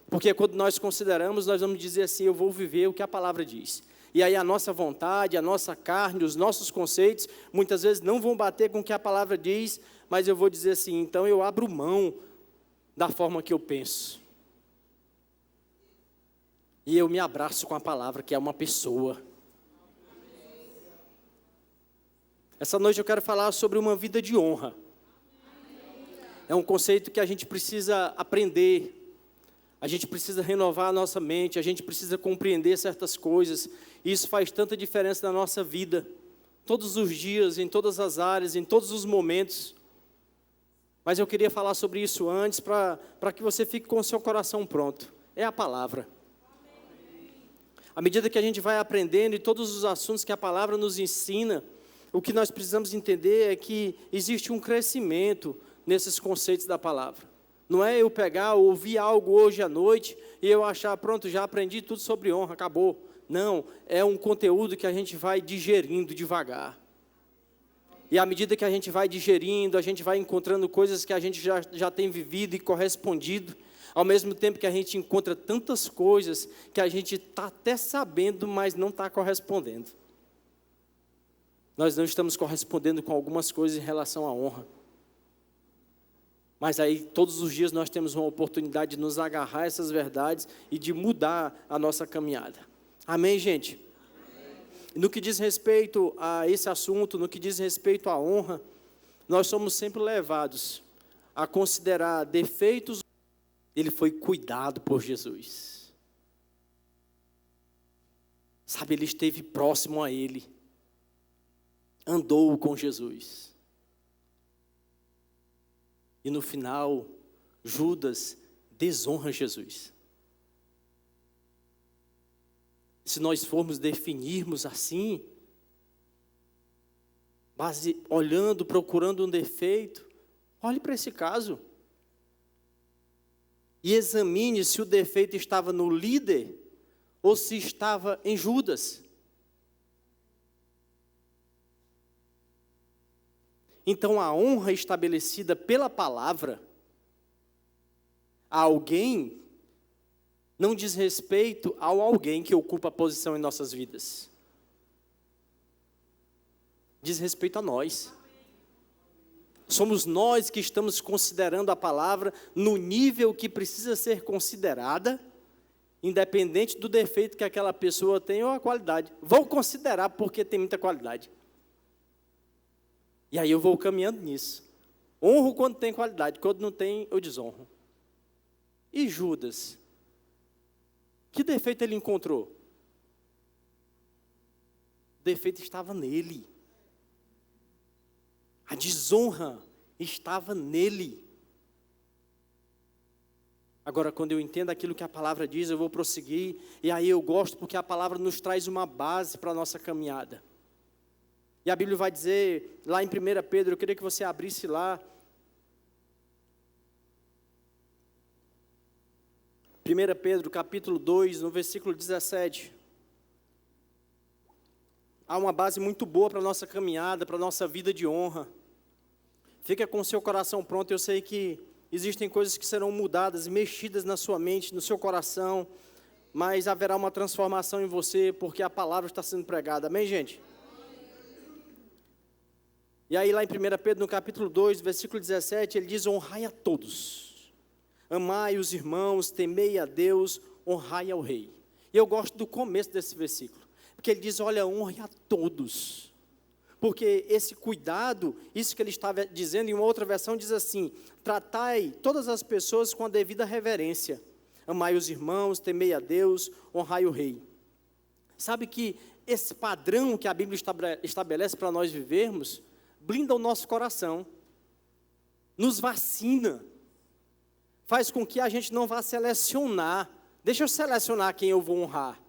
Porque quando nós consideramos, nós vamos dizer assim, eu vou viver o que a palavra diz. E aí a nossa vontade, a nossa carne, os nossos conceitos, muitas vezes não vão bater com o que a palavra diz, mas eu vou dizer assim, então eu abro mão da forma que eu penso. E eu me abraço com a palavra, que é uma pessoa. Essa noite eu quero falar sobre uma vida de honra. É um conceito que a gente precisa aprender. A gente precisa renovar a nossa mente, a gente precisa compreender certas coisas. E isso faz tanta diferença na nossa vida. Todos os dias, em todas as áreas, em todos os momentos. Mas eu queria falar sobre isso antes, para que você fique com o seu coração pronto. É a palavra. À medida que a gente vai aprendendo e todos os assuntos que a palavra nos ensina, o que nós precisamos entender é que existe um crescimento nesses conceitos da palavra. Não é eu pegar, ouvir algo hoje à noite e eu achar, pronto, já aprendi tudo sobre honra, acabou. Não, é um conteúdo que a gente vai digerindo devagar. E à medida que a gente vai digerindo, a gente vai encontrando coisas que a gente já tem vivido e correspondido, ao mesmo tempo que a gente encontra tantas coisas que a gente está até sabendo, mas não está correspondendo. Nós não estamos correspondendo com algumas coisas em relação à honra. Mas aí, todos os dias, nós temos uma oportunidade de nos agarrar a essas verdades e de mudar a nossa caminhada. Amém, gente? Amém. No que diz respeito a esse assunto, no que diz respeito à honra, nós somos sempre levados a considerar defeitos. Ele foi cuidado por Jesus. Sabe, ele esteve próximo a ele. Andou com Jesus. E no final, Judas desonra Jesus. Se nós formos definirmos assim, olhando, procurando um defeito, olhe para esse caso. E examine se o defeito estava no líder ou se estava em Judas. Então, a honra estabelecida pela palavra a alguém não diz respeito ao alguém que ocupa a posição em nossas vidas. Diz respeito a nós. Somos nós que estamos considerando a palavra no nível que precisa ser considerada, independente do defeito que aquela pessoa tem ou a qualidade. Vou considerar porque tem muita qualidade. E aí eu vou caminhando nisso. Honro quando tem qualidade, quando não tem, eu desonro. E Judas? Que defeito ele encontrou? O defeito estava nele. A desonra estava nele. Agora, quando eu entendo aquilo que a palavra diz, eu vou prosseguir. E aí eu gosto porque a palavra nos traz uma base para a nossa caminhada. E a Bíblia vai dizer, lá em 1 Pedro, eu queria que você abrisse lá. 1 Pedro, capítulo 2, no versículo 17. Há uma base muito boa para a nossa caminhada, para a nossa vida de honra. Fica com o seu coração pronto, eu sei que existem coisas que serão mudadas, mexidas na sua mente, no seu coração, mas haverá uma transformação em você, porque a palavra está sendo pregada. Amém, gente? E aí lá em 1 Pedro, no capítulo 2, versículo 17, ele diz, honrai a todos, amai os irmãos, temei a Deus, honrai ao rei. E eu gosto do começo desse versículo, porque ele diz, olha, honre a todos. Porque esse cuidado, isso que ele estava dizendo, em uma outra versão diz assim, tratai todas as pessoas com a devida reverência, amai os irmãos, temei a Deus, honrai o rei. Sabe que esse padrão que a Bíblia estabelece para nós vivermos, blinda o nosso coração, nos vacina, faz com que a gente não vá selecionar. Deixa eu selecionar quem eu vou honrar.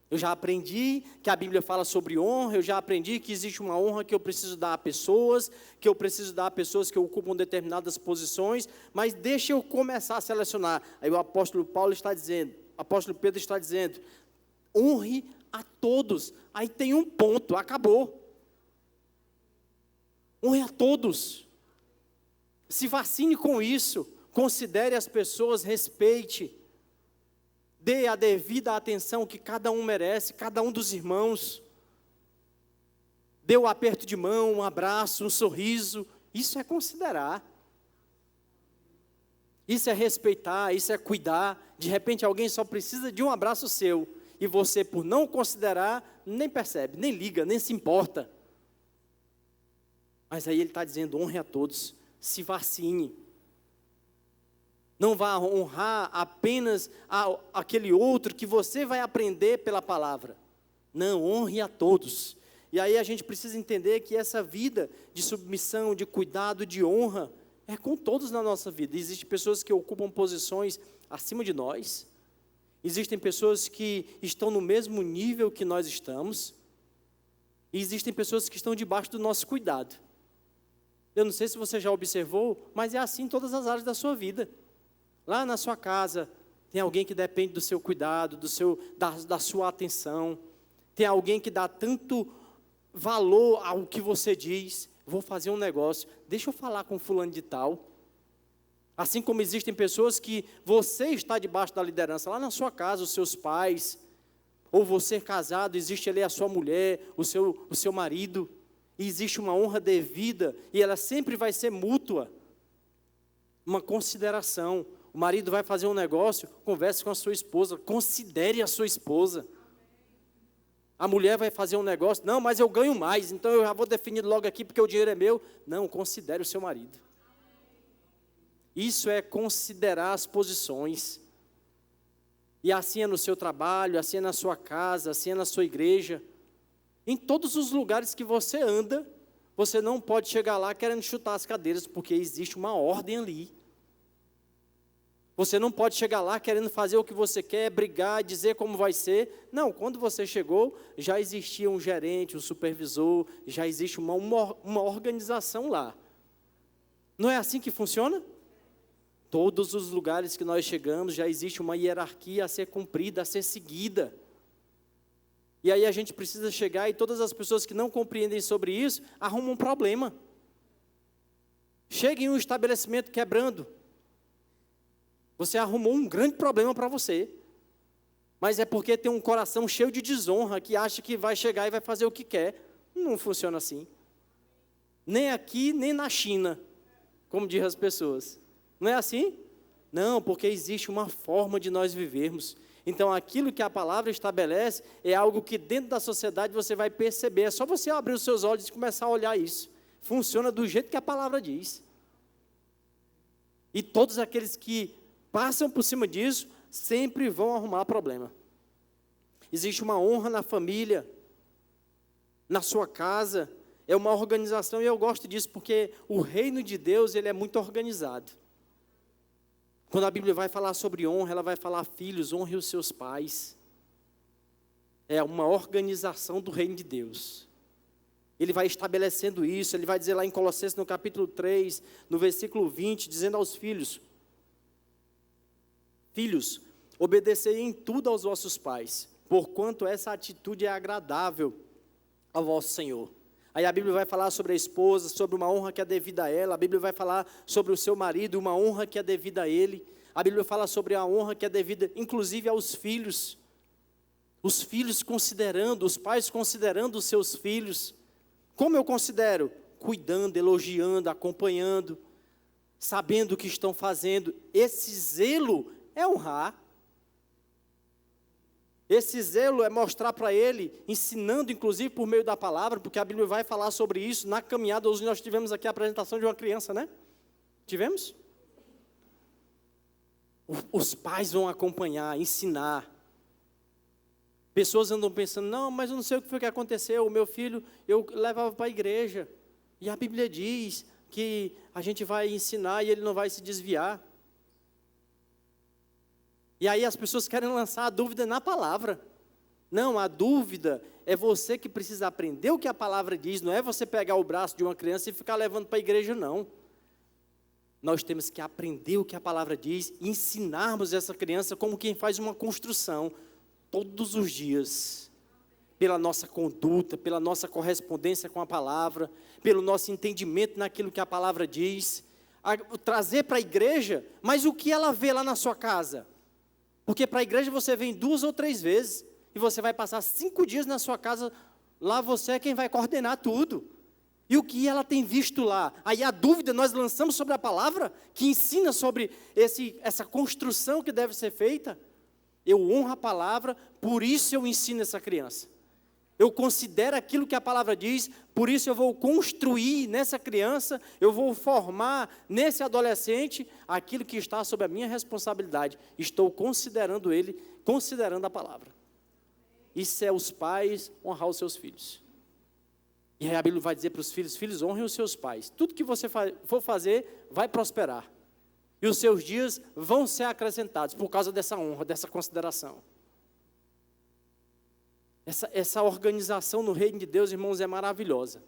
Eu já aprendi que a Bíblia fala sobre honra, eu já aprendi que existe uma honra que eu preciso dar a pessoas, que eu preciso dar a pessoas que ocupam determinadas posições, mas deixa eu começar a selecionar. Aí o apóstolo Paulo está dizendo, o apóstolo Pedro está dizendo, honre a todos. Aí tem um ponto, acabou. Honre a todos. Se vacine com isso, considere as pessoas, respeite. Dê a devida atenção que cada um merece, cada um dos irmãos. Dê um aperto de mão, um abraço, um sorriso. Isso é considerar. Isso é respeitar, isso é cuidar. De repente alguém só precisa de um abraço seu. E você, por não considerar, nem percebe, nem liga, nem se importa. Mas aí ele está dizendo, honre a todos, se vacine. Não vá honrar apenas aquele outro que você vai aprender pela palavra. Não, honre a todos. E aí a gente precisa entender que essa vida de submissão, de cuidado, de honra, é com todos na nossa vida. Existem pessoas que ocupam posições acima de nós. Existem pessoas que estão no mesmo nível que nós estamos. E existem pessoas que estão debaixo do nosso cuidado. Eu não sei se você já observou, mas é assim em todas as áreas da sua vida. Lá na sua casa, tem alguém que depende do seu cuidado, da sua atenção. Tem alguém que dá tanto valor ao que você diz. Vou fazer um negócio, deixa eu falar com fulano de tal. Assim como existem pessoas que você está debaixo da liderança, lá na sua casa, os seus pais, ou você casado, existe ali a sua mulher, o seu marido, e existe uma honra devida, e ela sempre vai ser mútua, uma consideração. O marido vai fazer um negócio, converse com a sua esposa, considere a sua esposa. A mulher vai fazer um negócio, não, mas eu ganho mais, então eu já vou definir logo aqui, porque o dinheiro é meu. Não, considere o seu marido. Isso é considerar as posições. E assim é no seu trabalho, assim é na sua casa, assim é na sua igreja. Em todos os lugares que você anda, você não pode chegar lá querendo chutar as cadeiras, porque existe uma ordem ali. Você não pode chegar lá querendo fazer o que você quer, brigar, dizer como vai ser. Não, quando você chegou, já existia um gerente, um supervisor, já existe uma organização lá. Não é assim que funciona? Todos os lugares que nós chegamos, já existe uma hierarquia a ser cumprida, a ser seguida. E aí a gente precisa chegar e todas as pessoas que não compreendem sobre isso, arrumam um problema. Chega em um estabelecimento quebrando. Você arrumou um grande problema para você. Mas é porque tem um coração cheio de desonra, que acha que vai chegar e vai fazer o que quer. Não funciona assim. Nem aqui, nem na China, como dizem as pessoas. Não é assim? Não, porque existe uma forma de nós vivermos. Então, aquilo que a palavra estabelece é algo que dentro da sociedade você vai perceber. É só você abrir os seus olhos e começar a olhar isso. Funciona do jeito que a palavra diz. E todos aqueles que passam por cima disso, sempre vão arrumar problema. Existe uma honra na família, na sua casa, é uma organização, e eu gosto disso porque o reino de Deus, ele é muito organizado. Quando a Bíblia vai falar sobre honra, ela vai falar, filhos, honre os seus pais. É uma organização do reino de Deus. Ele vai estabelecendo isso, ele vai dizer lá em Colossenses, no capítulo 3, no versículo 20, dizendo aos filhos, filhos, obedecei em tudo aos vossos pais, porquanto essa atitude é agradável ao vosso Senhor. Aí a Bíblia vai falar sobre a esposa, sobre uma honra que é devida a ela. A Bíblia vai falar sobre o seu marido, uma honra que é devida a ele. A Bíblia fala sobre a honra que é devida, inclusive, aos filhos. Os filhos considerando, os pais considerando os seus filhos. Como eu considero? Cuidando, elogiando, acompanhando, sabendo o que estão fazendo. Esse zelo é honrar. Esse zelo é mostrar para ele, ensinando inclusive por meio da palavra, porque a Bíblia vai falar sobre isso na caminhada. Hoje nós tivemos aqui a apresentação de uma criança, né? Tivemos? Os pais vão acompanhar, ensinar. Pessoas andam pensando, não, mas eu não sei o que foi que aconteceu, o meu filho, eu levava para a igreja, e a Bíblia diz que a gente vai ensinar e ele não vai se desviar. E aí as pessoas querem lançar a dúvida na palavra. Não, a dúvida é você que precisa aprender o que a palavra diz, não é você pegar o braço de uma criança e ficar levando para a igreja, não. Nós temos que aprender o que a palavra diz e ensinarmos essa criança como quem faz uma construção todos os dias. Pela nossa conduta, pela nossa correspondência com a palavra, pelo nosso entendimento naquilo que a palavra diz. Trazer para a igreja, mas o que ela vê lá na sua casa? Porque para a igreja você vem 2 ou 3 vezes, e você vai passar 5 dias na sua casa, lá você é quem vai coordenar tudo. E o que ela tem visto lá? Aí a dúvida nós lançamos sobre a palavra, que ensina sobre essa construção que deve ser feita. Eu honro a palavra, por isso eu ensino essa criança. Eu considero aquilo que a palavra diz, por isso eu vou construir nessa criança, eu vou formar nesse adolescente aquilo que está sob a minha responsabilidade. Estou considerando ele, considerando a palavra. Isso é os pais honrar os seus filhos. E aí a Bíblia vai dizer para os filhos, filhos, honrem os seus pais. Tudo que você for fazer, vai prosperar. E os seus dias vão ser acrescentados por causa dessa honra, dessa consideração. Essa organização no reino de Deus, irmãos, é maravilhosa.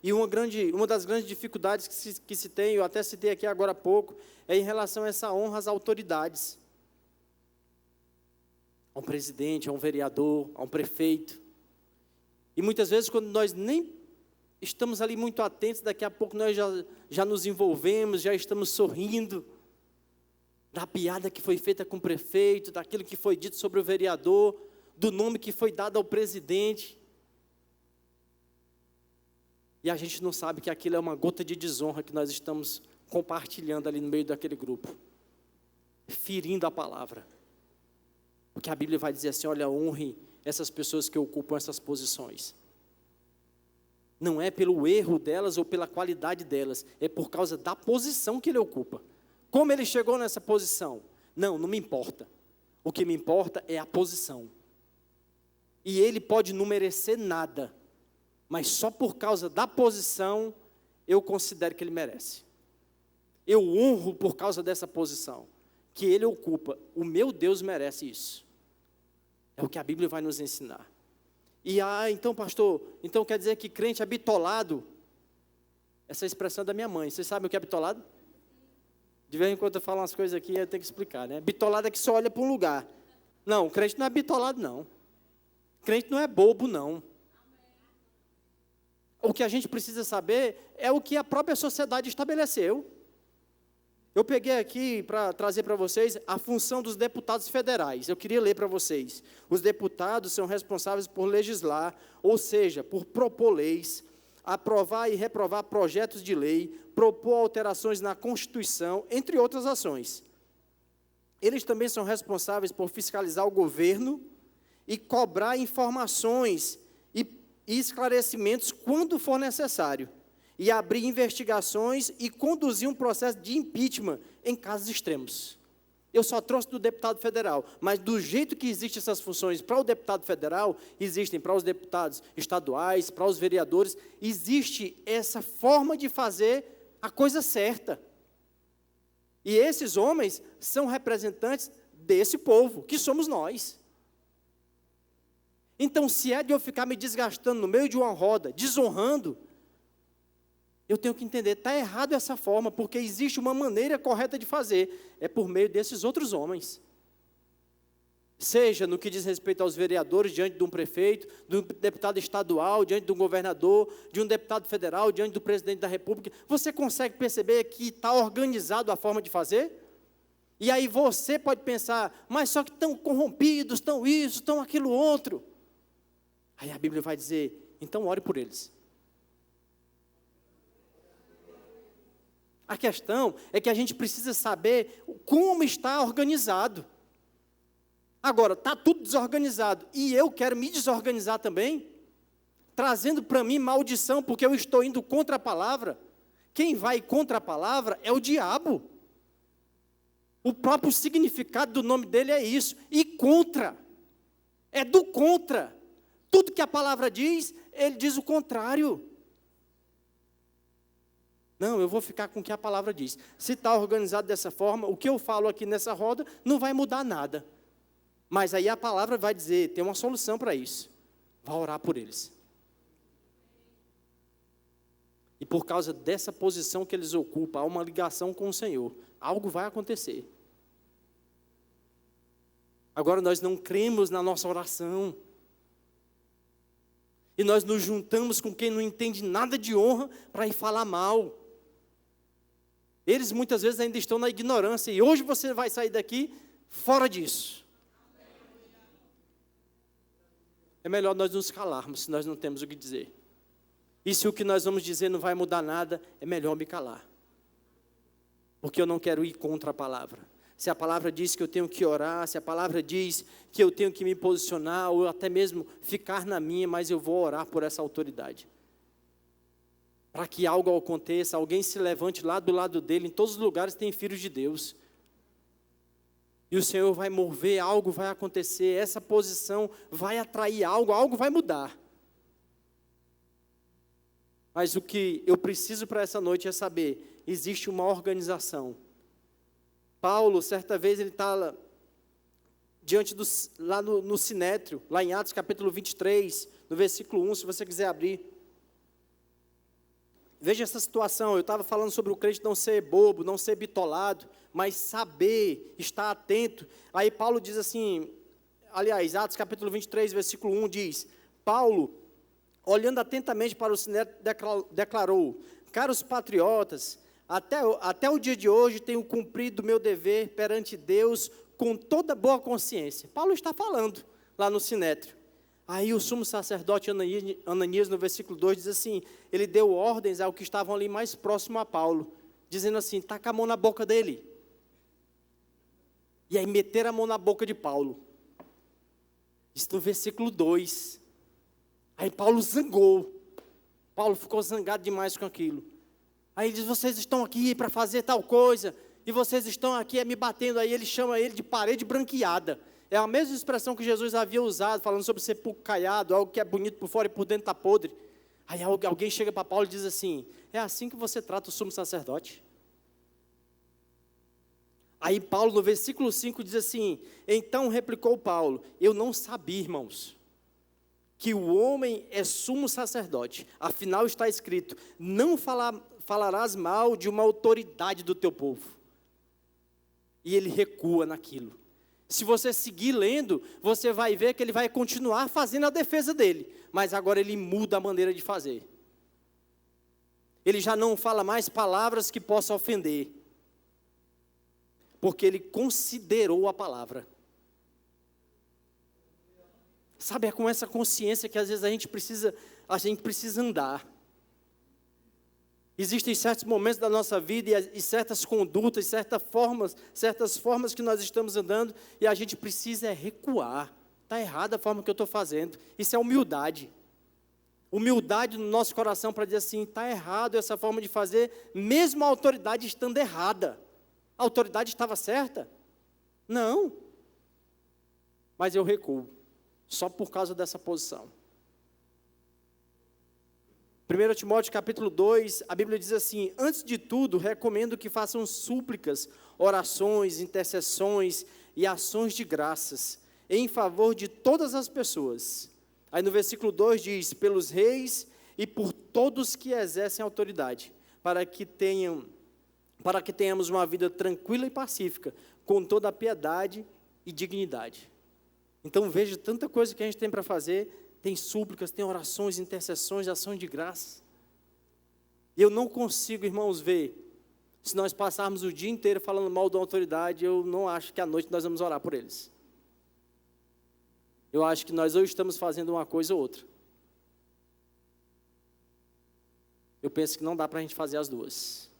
E uma das grandes dificuldades que se tem, eu até citei aqui agora há pouco, é em relação a essa honra às autoridades. A um presidente, a um vereador, a um prefeito. E muitas vezes, quando nós nem estamos ali muito atentos, daqui a pouco nós já nos envolvemos, já estamos sorrindo da piada que foi feita com o prefeito, daquilo que foi dito sobre o vereador, do nome que foi dado ao presidente. E a gente não sabe que aquilo é uma gota de desonra que nós estamos compartilhando ali no meio daquele grupo, ferindo a palavra. Porque a Bíblia vai dizer assim, olha, honre essas pessoas que ocupam essas posições. Não é pelo erro delas ou pela qualidade delas, é por causa da posição que ele ocupa. Como ele chegou nessa posição? Não me importa. O que me importa é a posição. E ele pode não merecer nada, mas só por causa da posição, eu considero que ele merece. Eu honro por causa dessa posição que ele ocupa. O meu Deus merece isso. É o que a Bíblia vai nos ensinar. E, então, pastor, então quer dizer que crente é bitolado? Essa expressão é da minha mãe. Vocês sabem o que é bitolado? De vez em quando eu falo umas coisas aqui, eu tenho que explicar, né? Bitolado é que só olha para um lugar. Não, crente não é bitolado, não. Crente não é bobo, não. O que a gente precisa saber é o que a própria sociedade estabeleceu. Eu peguei aqui para trazer para vocês a função dos deputados federais. Eu queria ler para vocês. Os deputados são responsáveis por legislar, ou seja, por propor leis, aprovar e reprovar projetos de lei, propor alterações na Constituição, entre outras ações. Eles também são responsáveis por fiscalizar o governo e cobrar informações e esclarecimentos quando for necessário, e abrir investigações e conduzir um processo de impeachment em casos extremos. Eu só trouxe do deputado federal, mas do jeito que existem essas funções para o deputado federal, existem para os deputados estaduais, para os vereadores, existe essa forma de fazer a coisa certa. E esses homens são representantes desse povo, que somos nós. Então, se é de eu ficar me desgastando no meio de uma roda, desonrando, eu tenho que entender, está errado essa forma, porque existe uma maneira correta de fazer, é por meio desses outros homens. Seja no que diz respeito aos vereadores, diante de um prefeito, de um deputado estadual, diante de um governador, de um deputado federal, diante do presidente da República, você consegue perceber que está organizado a forma de fazer? E aí você pode pensar, mas só que estão corrompidos, estão isso, estão aquilo outro. Aí a Bíblia vai dizer, então ore por eles. A questão é que a gente precisa saber como está organizado. Agora, está tudo desorganizado e eu quero me desorganizar também, trazendo para mim maldição, porque eu estou indo contra a palavra. Quem vai contra a palavra é o diabo. O próprio significado do nome dele é isso. E contra. É do contra. Tudo que a palavra diz, ele diz o contrário. Não, eu vou ficar com o que a palavra diz. Se está organizado dessa forma, o que eu falo aqui nessa roda não vai mudar nada. Mas aí a palavra vai dizer, tem uma solução para isso. Vá orar por eles. E por causa dessa posição que eles ocupam, há uma ligação com o Senhor. Algo vai acontecer. Agora nós não cremos na nossa oração. E nós nos juntamos com quem não entende nada de honra para ir falar mal. Eles muitas vezes ainda estão na ignorância. E hoje você vai sair daqui fora disso. É melhor nós nos calarmos se nós não temos o que dizer. E se o que nós vamos dizer não vai mudar nada, é melhor me calar. Porque eu não quero ir contra a palavra. Se a palavra diz que eu tenho que orar, se a palavra diz que eu tenho que me posicionar, ou até mesmo ficar na minha, mas eu vou orar por essa autoridade. Para que algo aconteça, alguém se levante lá do lado dele, em todos os lugares tem filhos de Deus. E o Senhor vai mover, algo vai acontecer, essa posição vai atrair algo, algo vai mudar. Mas o que eu preciso para essa noite é saber, existe uma organização. Paulo, certa vez, ele está lá no Sinédrio, lá em Atos capítulo 23, no versículo 1, se você quiser abrir. Veja essa situação, eu estava falando sobre o crente não ser bobo, não ser bitolado, mas saber, estar atento. Aí Paulo diz assim, aliás, Atos capítulo 23, versículo 1 diz, Paulo, olhando atentamente para o Sinédrio, declarou, caros patriotas, até o dia de hoje tenho cumprido o meu dever perante Deus com toda boa consciência. Paulo está falando lá no Sinédrio. Aí o sumo sacerdote Ananias, no versículo 2, diz assim, ele deu ordens ao que estavam ali mais próximo a Paulo, dizendo assim, taca a mão na boca dele. E aí meteram a mão na boca de Paulo. Isso no versículo 2. Aí Paulo zangou. Paulo ficou zangado demais com aquilo. Aí ele diz, vocês estão aqui para fazer tal coisa, e vocês estão aqui me batendo. Aí ele chama ele de parede branqueada. É a mesma expressão que Jesus havia usado, falando sobre sepulcro caiado, algo que é bonito por fora e por dentro está podre. Aí alguém chega para Paulo e diz assim, é assim que você trata o sumo sacerdote? Aí Paulo, no versículo 5, diz assim, então replicou Paulo, eu não sabia, irmãos, que o homem é sumo sacerdote. Afinal está escrito, não falarás mal de uma autoridade do teu povo. E ele recua naquilo. Se você seguir lendo, você vai ver que ele vai continuar fazendo a defesa dele, mas agora ele muda a maneira de fazer. Ele já não fala mais palavras que possam ofender, porque ele considerou a palavra. Sabe, é com essa consciência que às vezes a gente precisa andar. Existem certos momentos da nossa vida e certas condutas, certas formas que nós estamos andando e a gente precisa recuar. Está errada a forma que eu estou fazendo. Isso é humildade. Humildade no nosso coração para dizer assim, está errado essa forma de fazer, mesmo a autoridade estando errada. A autoridade estava certa? Não. Mas eu recuo, só por causa dessa posição. 1 Timóteo capítulo 2, a Bíblia diz assim, antes de tudo, recomendo que façam súplicas, orações, intercessões e ações de graças, em favor de todas as pessoas. Aí no versículo 2 diz, pelos reis e por todos que exercem autoridade, para que tenhamos uma vida tranquila e pacífica, com toda a piedade e dignidade. Então veja, tanta coisa que a gente tem para fazer, tem súplicas, tem orações, intercessões, ações de graça. Eu não consigo, irmãos, ver, se nós passarmos o dia inteiro falando mal da autoridade, eu não acho que à noite nós vamos orar por eles. Eu acho que nós ou estamos fazendo uma coisa ou outra. Eu penso que não dá para a gente fazer as duas.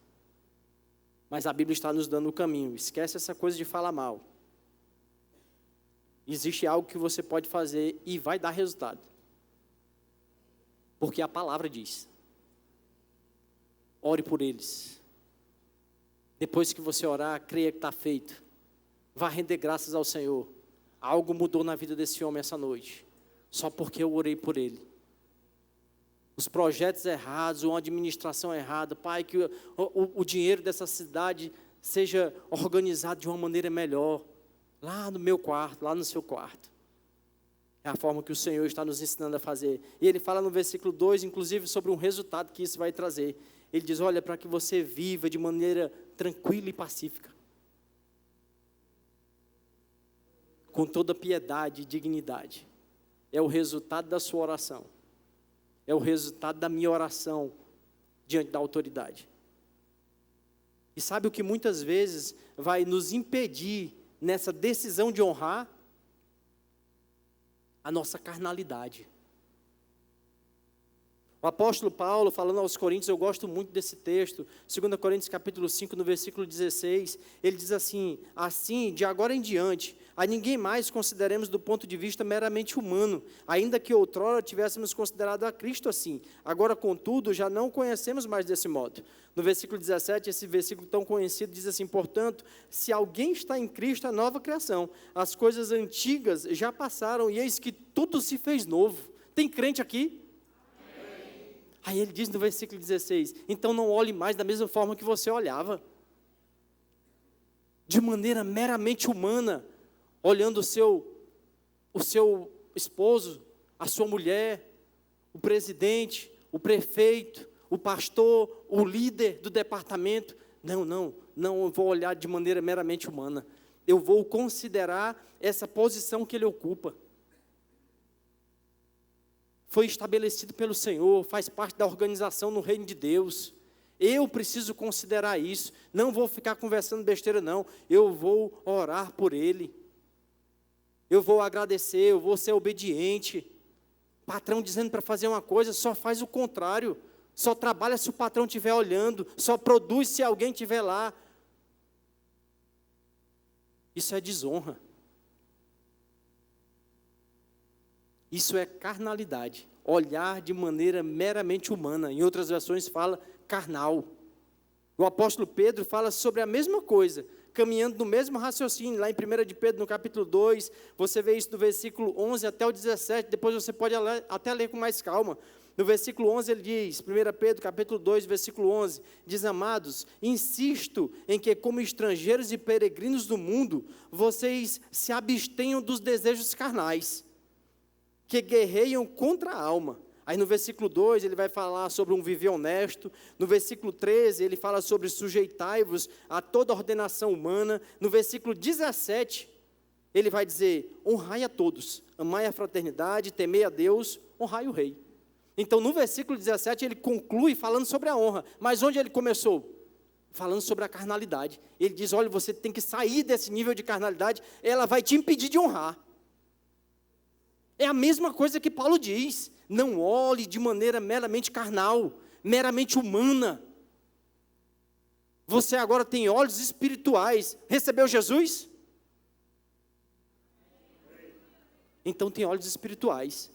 Mas a Bíblia está nos dando o caminho. Esquece essa coisa de falar mal. Existe algo que você pode fazer e vai dar resultado. Porque a palavra diz. Ore por eles. Depois que você orar, creia que está feito. Vá render graças ao Senhor. Algo mudou na vida desse homem essa noite. Só porque eu orei por ele. Os projetos errados, uma administração errada. Pai, que o dinheiro dessa cidade seja organizado de uma maneira melhor. Lá no meu quarto, lá no seu quarto. É a forma que o Senhor está nos ensinando a fazer. E Ele fala no versículo 2, inclusive, sobre um resultado que isso vai trazer. Ele diz, olha, para que você viva de maneira tranquila e pacífica. Com toda piedade e dignidade. É o resultado da sua oração. É o resultado da minha oração diante da autoridade. E sabe o que muitas vezes vai nos impedir nessa decisão de honrar? A nossa carnalidade. O apóstolo Paulo, falando aos Coríntios, eu gosto muito desse texto, 2 Coríntios capítulo 5, no versículo 16, ele diz assim, assim, de agora em diante, a ninguém mais consideremos do ponto de vista meramente humano, ainda que outrora tivéssemos considerado a Cristo assim, agora, contudo, já não o conhecemos mais desse modo. No versículo 17, esse versículo tão conhecido, diz assim, portanto, se alguém está em Cristo, é nova criação, as coisas antigas já passaram, e eis que tudo se fez novo. Tem crente aqui? Aí ele diz no versículo 16, então não olhe mais da mesma forma que você olhava, de maneira meramente humana, olhando o seu esposo, a sua mulher, o presidente, o prefeito, o pastor, o líder do departamento. Não eu vou olhar de maneira meramente humana, eu vou considerar essa posição que ele ocupa. Foi estabelecido pelo Senhor, faz parte da organização no reino de Deus. Eu preciso considerar isso, não vou ficar conversando besteira não, eu vou orar por ele, eu vou agradecer, eu vou ser obediente. Patrão dizendo para fazer uma coisa, só faz o contrário, só trabalha se o patrão estiver olhando, só produz se alguém estiver lá. Isso é desonra. Isso é carnalidade, olhar de maneira meramente humana. Em outras versões fala carnal. O apóstolo Pedro fala sobre a mesma coisa, caminhando no mesmo raciocínio, lá em 1 de Pedro, no capítulo 2, você vê isso do versículo 11 até o 17, depois você pode até ler com mais calma. No versículo 11 ele diz, 1 Pedro, capítulo 2, versículo 11, diz, amados, insisto em que como estrangeiros e peregrinos do mundo, vocês se abstenham dos desejos carnais, que guerreiam contra a alma. Aí no versículo 2 ele vai falar sobre um viver honesto, no versículo 13 ele fala sobre sujeitai-vos a toda ordenação humana, no versículo 17 ele vai dizer, honrai a todos, amai a fraternidade, temei a Deus, honrai o rei. Então no versículo 17 ele conclui falando sobre a honra, mas onde ele começou? Falando sobre a carnalidade. Ele diz, olha, você tem que sair desse nível de carnalidade, ela vai te impedir de honrar. É a mesma coisa que Paulo diz, não olhe de maneira meramente carnal, meramente humana. Você agora tem olhos espirituais. Recebeu Jesus? Então tem olhos espirituais.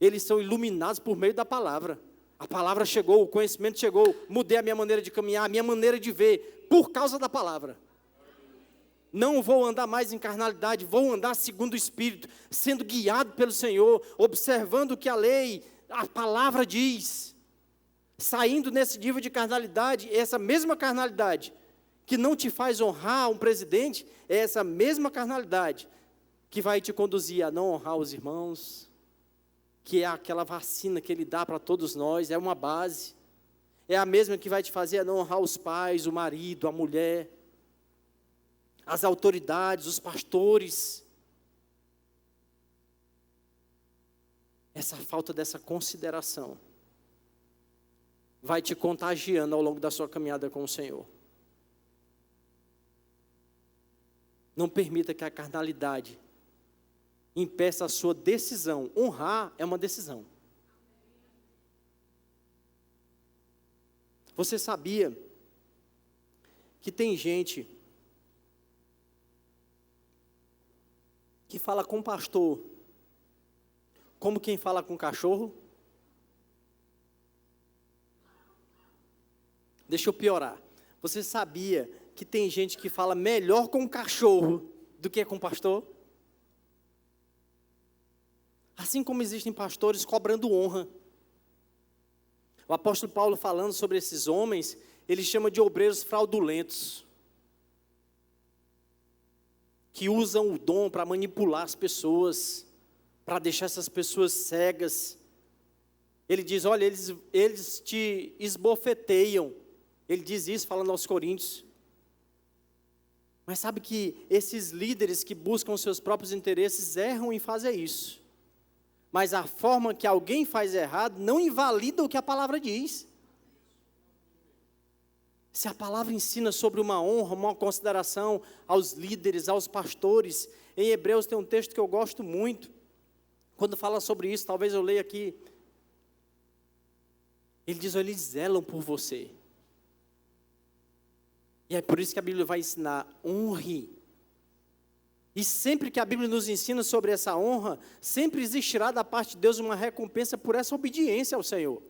Eles são iluminados por meio da palavra. A palavra chegou, o conhecimento chegou, mudei a minha maneira de caminhar, a minha maneira de ver, por causa da palavra. Não vou andar mais em carnalidade, vou andar segundo o Espírito, sendo guiado pelo Senhor, observando o que a lei, a palavra diz. Saindo nesse nível de carnalidade, essa mesma carnalidade que não te faz honrar um presidente, é essa mesma carnalidade que vai te conduzir a não honrar os irmãos, que é aquela vacina que ele dá para todos nós, é uma base. É a mesma que vai te fazer a não honrar os pais, o marido, a mulher, as autoridades, os pastores. Essa falta dessa consideração vai te contagiando ao longo da sua caminhada com o Senhor. Não permita que a carnalidade impeça a sua decisão. Honrar é uma decisão. Você sabia que tem gente que fala com pastor como quem fala com cachorro? Deixa eu piorar. Você sabia que tem gente que fala melhor com cachorro do que com pastor? Assim como existem pastores cobrando honra. O apóstolo Paulo, falando sobre esses homens, ele chama de obreiros fraudulentos. que usam o dom para manipular as pessoas, para deixar essas pessoas cegas. Ele diz, olha, eles te esbofeteiam. Ele diz isso falando aos coríntios. Mas sabe que esses líderes que buscam os seus próprios interesses erram em fazer isso. Mas a forma que alguém faz errado não invalida o que a palavra diz. Se a palavra ensina sobre uma honra, uma consideração aos líderes, aos pastores, em Hebreus tem um texto que eu gosto muito. Quando fala sobre isso, talvez eu leia aqui. Ele diz, eles zelam por você. E é por isso que a Bíblia vai ensinar, honre. E sempre que a Bíblia nos ensina sobre essa honra, sempre existirá da parte de Deus uma recompensa por essa obediência ao Senhor.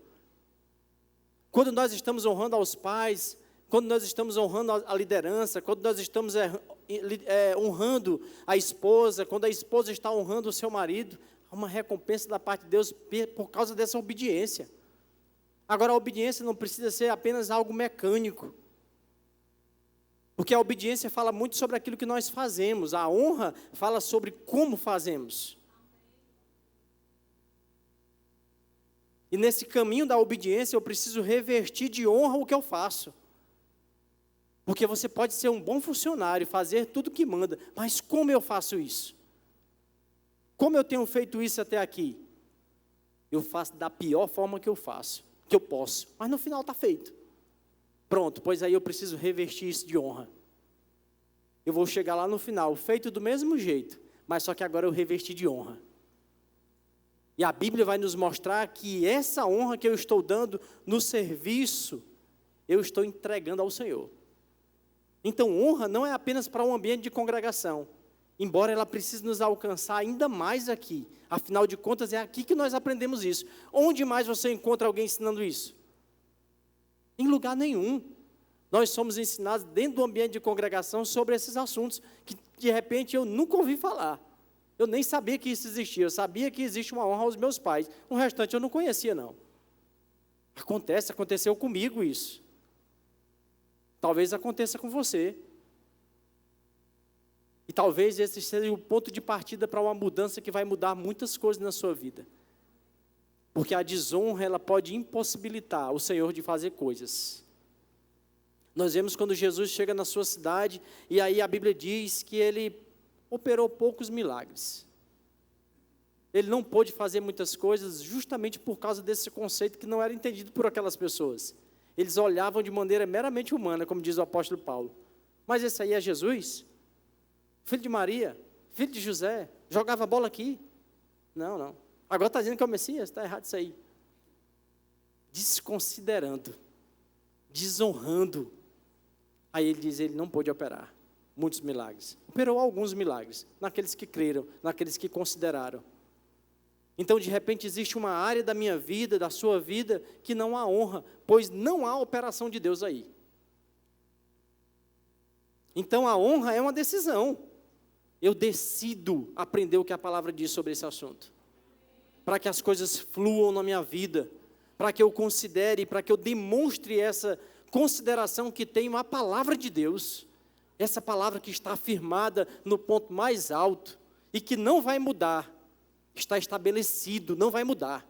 Quando nós estamos honrando aos pais, quando nós estamos honrando a liderança, quando nós estamos honrando a esposa, quando a esposa está honrando o seu marido, há uma recompensa da parte de Deus por causa dessa obediência. Agora, a obediência não precisa ser apenas algo mecânico. Porque a obediência fala muito sobre aquilo que nós fazemos. A honra fala sobre como fazemos. E nesse caminho da obediência, eu preciso revertir de honra o que eu faço. Porque você pode ser um bom funcionário, fazer tudo o que manda, mas como eu faço isso? Como eu tenho feito isso até aqui? Eu faço da pior forma que eu posso, mas no final está feito. Pronto, pois aí eu preciso revertir isso de honra. Eu vou chegar lá no final, feito do mesmo jeito, mas só que agora eu revesti de honra. E a Bíblia vai nos mostrar que essa honra que eu estou dando no serviço, eu estou entregando ao Senhor. Então, honra não é apenas para um ambiente de congregação, embora ela precise nos alcançar ainda mais aqui. Afinal de contas, é aqui que nós aprendemos isso. Onde mais você encontra alguém ensinando isso? Em lugar nenhum. Nós somos ensinados dentro do ambiente de congregação sobre esses assuntos, que de repente eu nunca ouvi falar. Eu nem sabia que isso existia. Eu sabia que existe uma honra aos meus pais. O restante eu não conhecia, não. Aconteceu comigo isso. Talvez aconteça com você. E talvez esse seja o ponto de partida para uma mudança que vai mudar muitas coisas na sua vida. Porque a desonra, ela pode impossibilitar o Senhor de fazer coisas. Nós vemos quando Jesus chega na sua cidade, e aí a Bíblia diz que ele operou poucos milagres. Ele não pôde fazer muitas coisas justamente por causa desse conceito que não era entendido por aquelas pessoas. Eles olhavam de maneira meramente humana, como diz o apóstolo Paulo. Mas esse aí é Jesus? Filho de Maria? Filho de José? Jogava bola aqui? Não. Agora está dizendo que é o Messias? Está errado isso aí. Desconsiderando, desonrando. Aí ele diz, ele não pôde operar muitos milagres. Operou alguns milagres, naqueles que creram, naqueles que consideraram. Então, de repente, existe uma área da minha vida, da sua vida, que não há honra, pois não há operação de Deus aí. Então, a honra é uma decisão. Eu decido aprender o que a palavra diz sobre esse assunto. Para que as coisas fluam na minha vida, para que eu considere, para que eu demonstre essa consideração que tenho a palavra de Deus, essa palavra que está afirmada no ponto mais alto e que não vai mudar, está estabelecido, não vai mudar.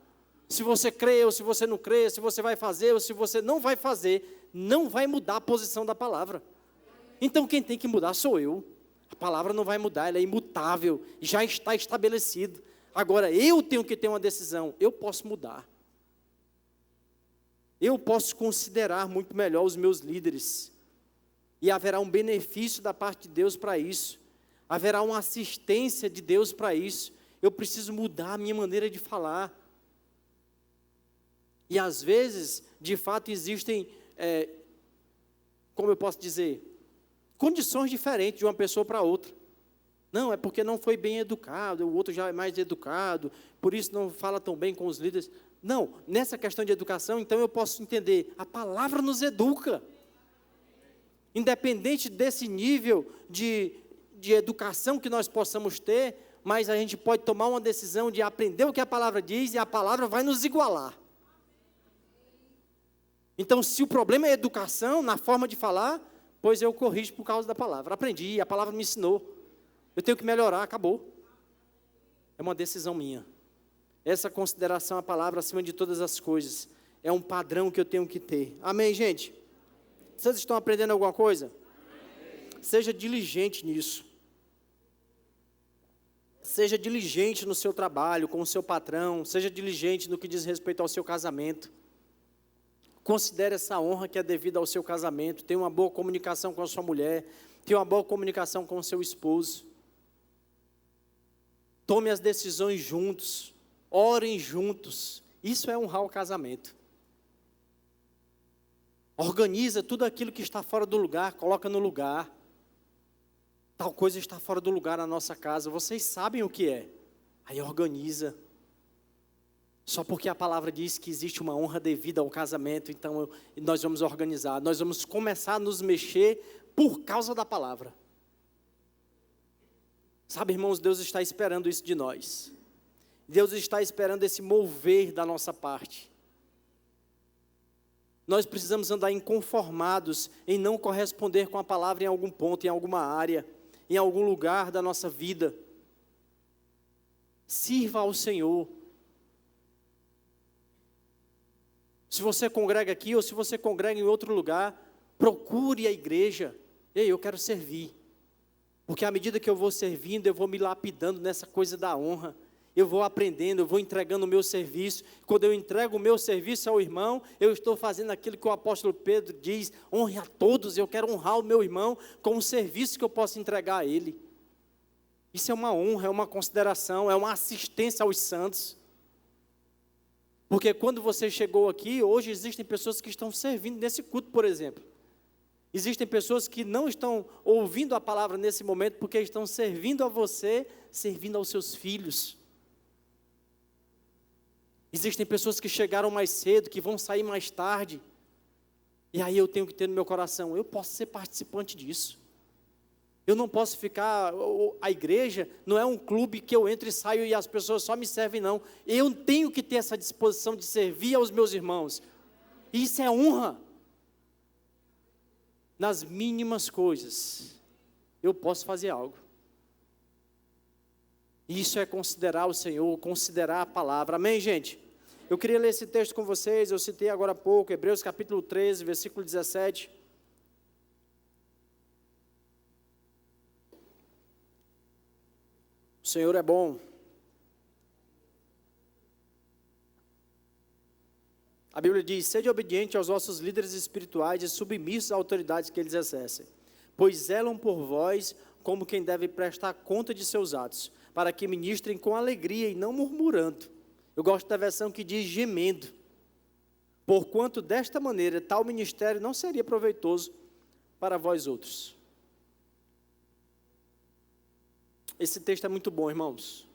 Se você crê ou se você não crê, se você vai fazer ou se você não vai fazer, não vai mudar a posição da palavra. Então quem tem que mudar sou eu. A palavra não vai mudar, ela é imutável, já está estabelecido. Agora eu tenho que ter uma decisão, eu posso mudar. Eu posso considerar muito melhor os meus líderes. E haverá um benefício da parte de Deus para isso. Haverá uma assistência de Deus para isso. Eu preciso mudar a minha maneira de falar. E às vezes, de fato, existem, como eu posso dizer, condições diferentes de uma pessoa para outra. Não, é porque não foi bem educado, o outro já é mais educado, por isso não fala tão bem com os líderes. Não, nessa questão de educação, então eu posso entender, a palavra nos educa. Independente desse nível de educação que nós possamos ter, mas a gente pode tomar uma decisão de aprender o que a palavra diz e a palavra vai nos igualar. Então, se o problema é educação, na forma de falar, pois eu corrijo por causa da palavra. Aprendi, a palavra me ensinou. Eu tenho que melhorar, acabou. É uma decisão minha. Essa consideração, a palavra acima de todas as coisas, é um padrão que eu tenho que ter. Amém, gente? Vocês estão aprendendo alguma coisa? Seja diligente nisso. Seja diligente no seu trabalho, com o seu patrão. Seja diligente no que diz respeito ao seu casamento. Considere essa honra que é devida ao seu casamento. Tenha uma boa comunicação com a sua mulher. Tenha uma boa comunicação com o seu esposo. Tome as decisões juntos. Orem juntos. Isso é honrar o casamento. Organiza tudo aquilo que está fora do lugar, coloca no lugar. Tal coisa está fora do lugar na nossa casa, vocês sabem o que é. Aí organiza. Só porque a palavra diz que existe uma honra devida ao casamento, então nós vamos organizar. Nós vamos começar a nos mexer por causa da palavra. Sabe, irmãos, Deus está esperando isso de nós. Deus está esperando esse mover da nossa parte. Nós precisamos andar inconformados em não corresponder com a palavra em algum ponto, em alguma área, em algum lugar da nossa vida. Sirva ao Senhor. Se você congrega aqui ou se você congrega em outro lugar, procure a igreja. Ei, eu quero servir. Porque à medida que eu vou servindo, eu vou me lapidando nessa coisa da honra. Eu vou aprendendo, eu vou entregando o meu serviço. Quando eu entrego o meu serviço ao irmão, eu estou fazendo aquilo que o apóstolo Pedro diz: honre a todos. Eu quero honrar o meu irmão com o serviço que eu posso entregar a ele. Isso é uma honra, é uma consideração, é uma assistência aos santos. Porque quando você chegou aqui, hoje existem pessoas que estão servindo nesse culto, por exemplo. Existem pessoas que não estão ouvindo a palavra nesse momento porque estão servindo a você, servindo aos seus filhos. Existem pessoas que chegaram mais cedo, que vão sair mais tarde. E aí eu tenho que ter no meu coração, eu posso ser participante disso. Eu não posso ficar, a igreja não é um clube que eu entro e saio e as pessoas só me servem, não. Eu tenho que ter essa disposição de servir aos meus irmãos. Isso é honra. Nas mínimas coisas, eu posso fazer algo. Isso é considerar o Senhor, considerar a palavra. Amém, gente? Eu queria ler esse texto com vocês, eu citei agora há pouco, Hebreus capítulo 13, versículo 17. O Senhor é bom. A Bíblia diz: sede obediente aos vossos líderes espirituais e submissos às autoridades que eles exercem, pois zelam por vós como quem deve prestar conta de seus atos, para que ministrem com alegria e não murmurando. Eu gosto da versão que diz gemendo. Porquanto desta maneira tal ministério não seria proveitoso para vós outros. Esse texto é muito bom, irmãos.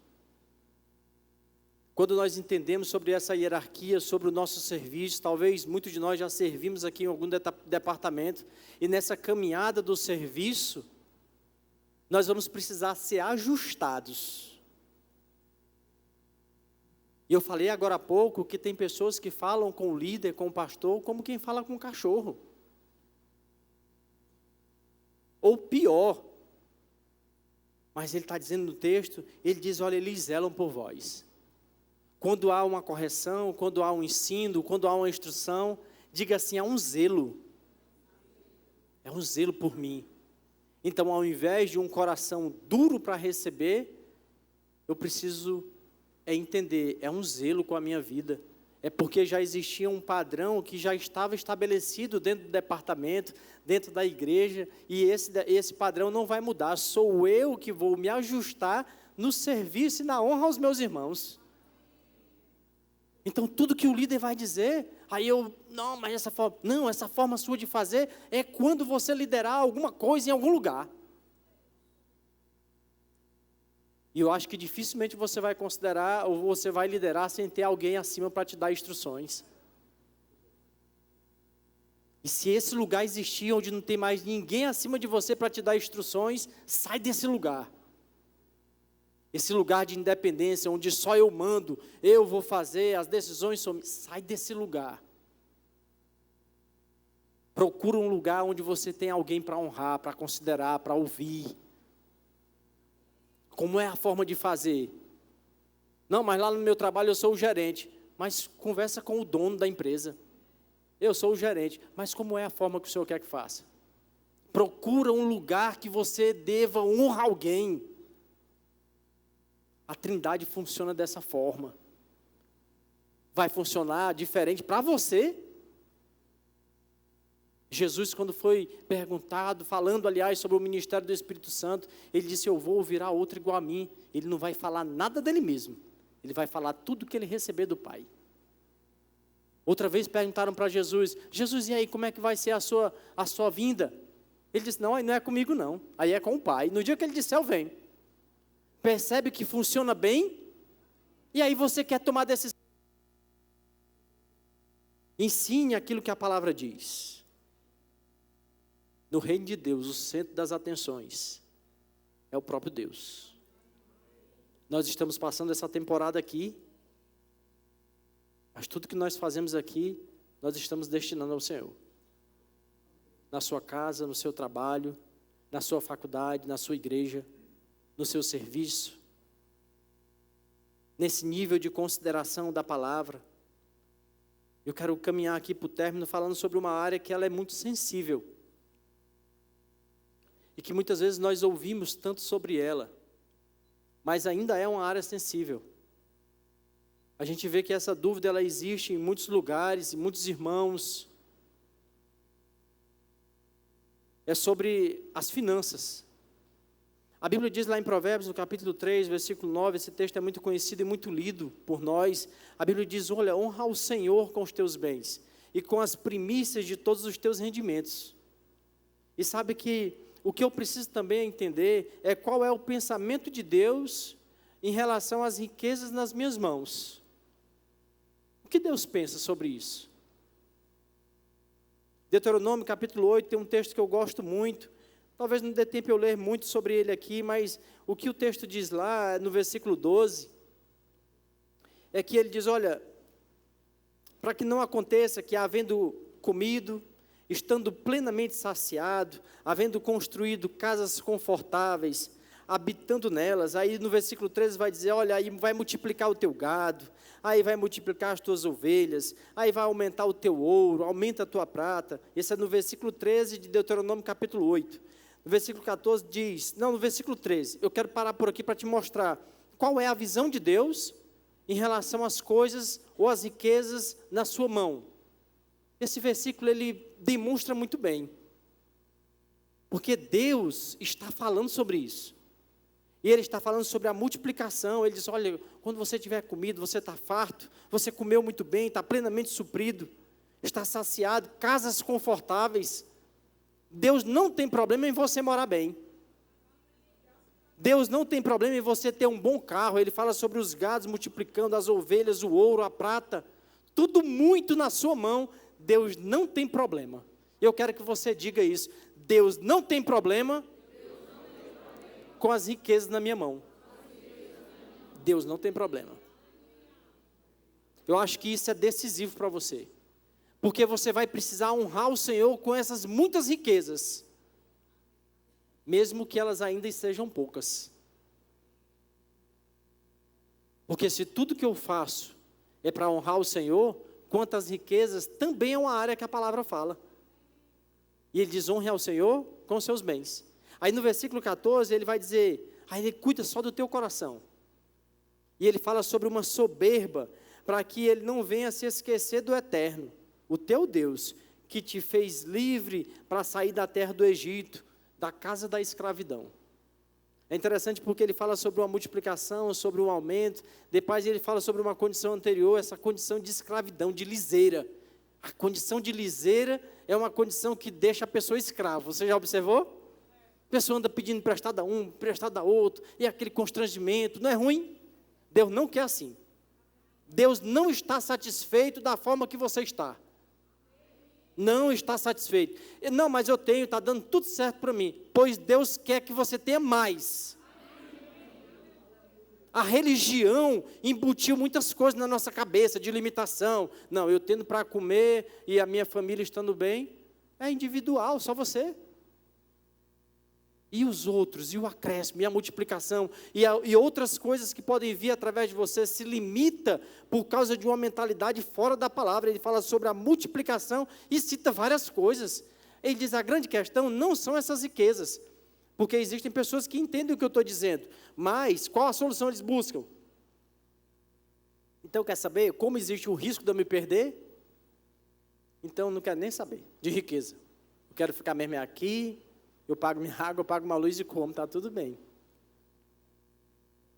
Quando nós entendemos sobre essa hierarquia, sobre o nosso serviço, talvez muitos de nós já servimos aqui em algum departamento, e nessa caminhada do serviço, nós vamos precisar ser ajustados. E eu falei agora há pouco que tem pessoas que falam com o líder, com o pastor, como quem fala com o cachorro. Ou pior. Mas ele está dizendo no texto, ele diz, olha, eles zelam por vós. Quando há uma correção, quando há um ensino, quando há uma instrução, diga assim, há um zelo. É um zelo por mim. Então, ao invés de um coração duro para receber, eu preciso entender, é um zelo com a minha vida. É porque já existia um padrão que já estava estabelecido dentro do departamento, dentro da igreja, e esse padrão não vai mudar. Sou eu que vou me ajustar no serviço e na honra aos meus irmãos. Então, tudo que o líder vai dizer, aí mas essa forma sua de fazer é quando você liderar alguma coisa em algum lugar. E eu acho que dificilmente você vai considerar ou você vai liderar sem ter alguém acima para te dar instruções. E se esse lugar existir onde não tem mais ninguém acima de você para te dar instruções, sai desse lugar. Esse lugar de independência, onde só eu mando, eu vou fazer, as decisões são... Sai desse lugar. Procura um lugar onde você tem alguém para honrar, para considerar, para ouvir. Como é a forma de fazer? Não, mas lá no meu trabalho eu sou o gerente. Mas conversa com o dono da empresa. Eu sou o gerente. Mas como é a forma que o senhor quer que faça? Procura um lugar que você deva honrar alguém. A Trindade funciona dessa forma. Vai funcionar diferente para você. Jesus, quando foi perguntado, falando, aliás, sobre o ministério do Espírito Santo, ele disse, eu vou virar outro igual a mim. Ele não vai falar nada dele mesmo. Ele vai falar tudo que ele receber do Pai. Outra vez perguntaram para Jesus, Jesus, e aí, como é que vai ser a sua vinda? Ele disse, não, aí não é comigo não, aí é com o Pai. No dia que ele disser, eu venho. Percebe que funciona bem? E aí você quer tomar decisão. Ensine aquilo que a palavra diz. No reino de Deus, o centro das atenções é o próprio Deus. Nós estamos passando essa temporada aqui, mas tudo que nós fazemos aqui, nós estamos destinando ao Senhor. Na sua casa, no seu trabalho, na sua faculdade, na sua igreja, no seu serviço, nesse nível de consideração da palavra. Eu quero caminhar aqui para o término falando sobre uma área que ela é muito sensível. E que muitas vezes nós ouvimos tanto sobre ela, mas ainda é uma área sensível. A gente vê que essa dúvida ela existe em muitos lugares, em muitos irmãos. É sobre as finanças. A Bíblia diz lá em Provérbios, no capítulo 3, versículo 9, esse texto é muito conhecido e muito lido por nós. A Bíblia diz, olha, honra o Senhor com os teus bens e com as primícias de todos os teus rendimentos. E sabe que o que eu preciso também entender é qual é o pensamento de Deus em relação às riquezas nas minhas mãos. O que Deus pensa sobre isso? Deuteronômio capítulo 8 tem um texto que eu gosto muito. Talvez não dê tempo eu ler muito sobre ele aqui, mas o que o texto diz lá, no versículo 12, é que ele diz, olha, para que não aconteça que havendo comido, estando plenamente saciado, havendo construído casas confortáveis, habitando nelas, aí no versículo 13 vai dizer, olha, aí vai multiplicar o teu gado, aí vai multiplicar as tuas ovelhas, aí vai aumentar o teu ouro, aumenta a tua prata. Esse é no versículo 13 de Deuteronômio capítulo 8. No versículo 14 diz, não, no versículo 13, eu quero parar por aqui para te mostrar qual é a visão de Deus em relação às coisas ou às riquezas na sua mão. Esse versículo ele demonstra muito bem, porque Deus está falando sobre isso. E Ele está falando sobre a multiplicação. Ele diz, olha, quando você tiver comido, você está farto, você comeu muito bem, está plenamente suprido, está saciado, casas confortáveis. Deus não tem problema em você morar bem. Deus não tem problema em você ter um bom carro. Ele fala sobre os gados multiplicando, as ovelhas, o ouro, a prata, tudo muito na sua mão. Deus não tem problema. Eu quero que você diga isso. Deus não tem problema com as riquezas na minha mão. Deus não tem problema. Eu acho que isso é decisivo para você. Porque você vai precisar honrar o Senhor com essas muitas riquezas, mesmo que elas ainda sejam poucas. Porque se tudo que eu faço é para honrar o Senhor, quanto às riquezas, também é uma área que a palavra fala. E ele diz, honre ao Senhor com os seus bens. Aí no versículo 14, ele vai dizer, aí ele cuida só do teu coração. E ele fala sobre uma soberba, para que ele não venha se esquecer do eterno, o teu Deus, que te fez livre para sair da terra do Egito, da casa da escravidão. É interessante porque ele fala sobre uma multiplicação, sobre um aumento, depois ele fala sobre uma condição anterior, essa condição de escravidão, de liseira. A condição de liseira é uma condição que deixa a pessoa escrava. Você já observou? A pessoa anda pedindo emprestado a um, emprestado a outro, e aquele constrangimento, não é ruim? Deus não quer assim. Deus não está satisfeito da forma que você está. Não está satisfeito. Não, mas eu tenho, está dando tudo certo para mim. Pois Deus quer que você tenha mais. A religião embutiu muitas coisas na nossa cabeça, de limitação. Não, eu tendo para comer e a minha família estando bem, é individual, só você. E os outros, e o acréscimo, e a multiplicação, e outras coisas que podem vir através de você, se limita por causa de uma mentalidade fora da palavra. Ele fala sobre a multiplicação e cita várias coisas. Ele diz, a grande questão não são essas riquezas, porque existem pessoas que entendem o que eu estou dizendo, mas qual a solução eles buscam? Então, quer saber como existe o risco de eu me perder? Então, não quero nem saber de riqueza. Eu quero ficar mesmo aqui, eu pago minha água, eu pago uma luz e como, está tudo bem.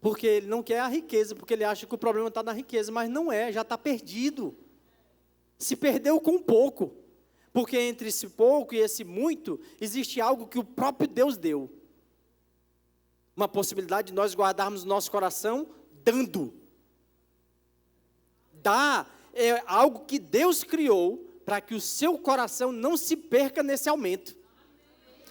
Porque ele não quer a riqueza, porque ele acha que o problema está na riqueza, mas não é, já está perdido. Se perdeu com pouco, porque entre esse pouco e esse muito, existe algo que o próprio Deus deu. Uma possibilidade de nós guardarmos o nosso coração dando. Dar é algo que Deus criou para que o seu coração não se perca nesse aumento.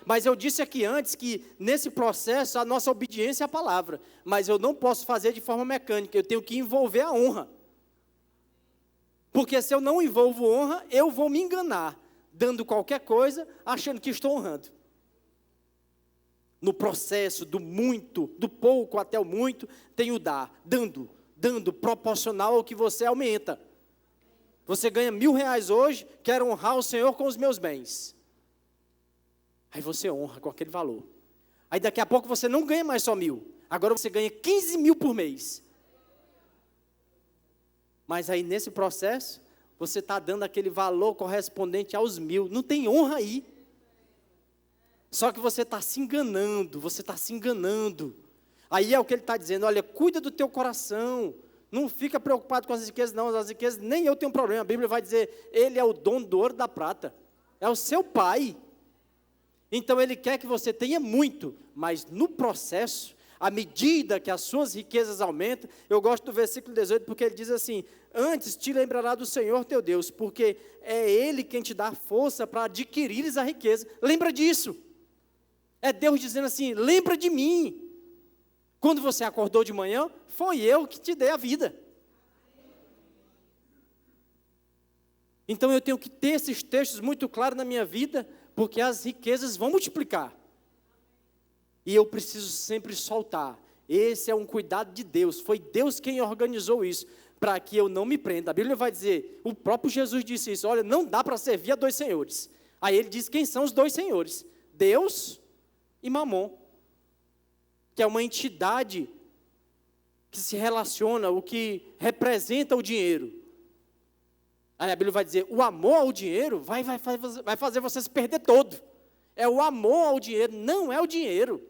Mas eu disse aqui antes que nesse processo a nossa obediência é a palavra, mas eu não posso fazer de forma mecânica, eu tenho que envolver a honra. Porque se eu não envolvo honra, eu vou me enganar, dando qualquer coisa, achando que estou honrando. No processo do muito, do pouco até o muito, tem o dar, dando, proporcional ao que você aumenta. Você ganha R$1.000 hoje, quero honrar o Senhor com os meus bens. Aí você honra com aquele valor. Aí daqui a pouco você não ganha mais só 1.000. Agora você ganha 15.000 por mês. Mas aí nesse processo, você está dando aquele valor correspondente aos 1.000. Não tem honra aí. Só que você está se enganando, Aí é o que ele está dizendo, olha, cuida do teu coração. Não fica preocupado com as riquezas, não. As riquezas, nem eu tenho problema. A Bíblia vai dizer, ele é o dono do ouro e da prata. É o seu pai. Então, ele quer que você tenha muito, mas no processo, à medida que as suas riquezas aumentam, eu gosto do versículo 18, porque ele diz assim, antes te lembrará do Senhor teu Deus, porque é Ele quem te dá força para adquirires a riqueza. Lembra disso. É Deus dizendo assim, lembra de mim. Quando você acordou de manhã, foi eu que te dei a vida. Então, eu tenho que ter esses textos muito claros na minha vida, porque as riquezas vão multiplicar. E eu preciso sempre soltar. Esse é um cuidado de Deus. Foi Deus quem organizou isso, para que eu não me prenda. A Bíblia vai dizer, o próprio Jesus disse isso, olha, não dá para servir a dois senhores. Aí ele diz quem são os dois senhores, Deus e Mamon, que é uma entidade que se relaciona, o que representa o dinheiro. Aí a Bíblia vai dizer, o amor ao dinheiro vai fazer você se perder todo. É o amor ao dinheiro, não é o dinheiro.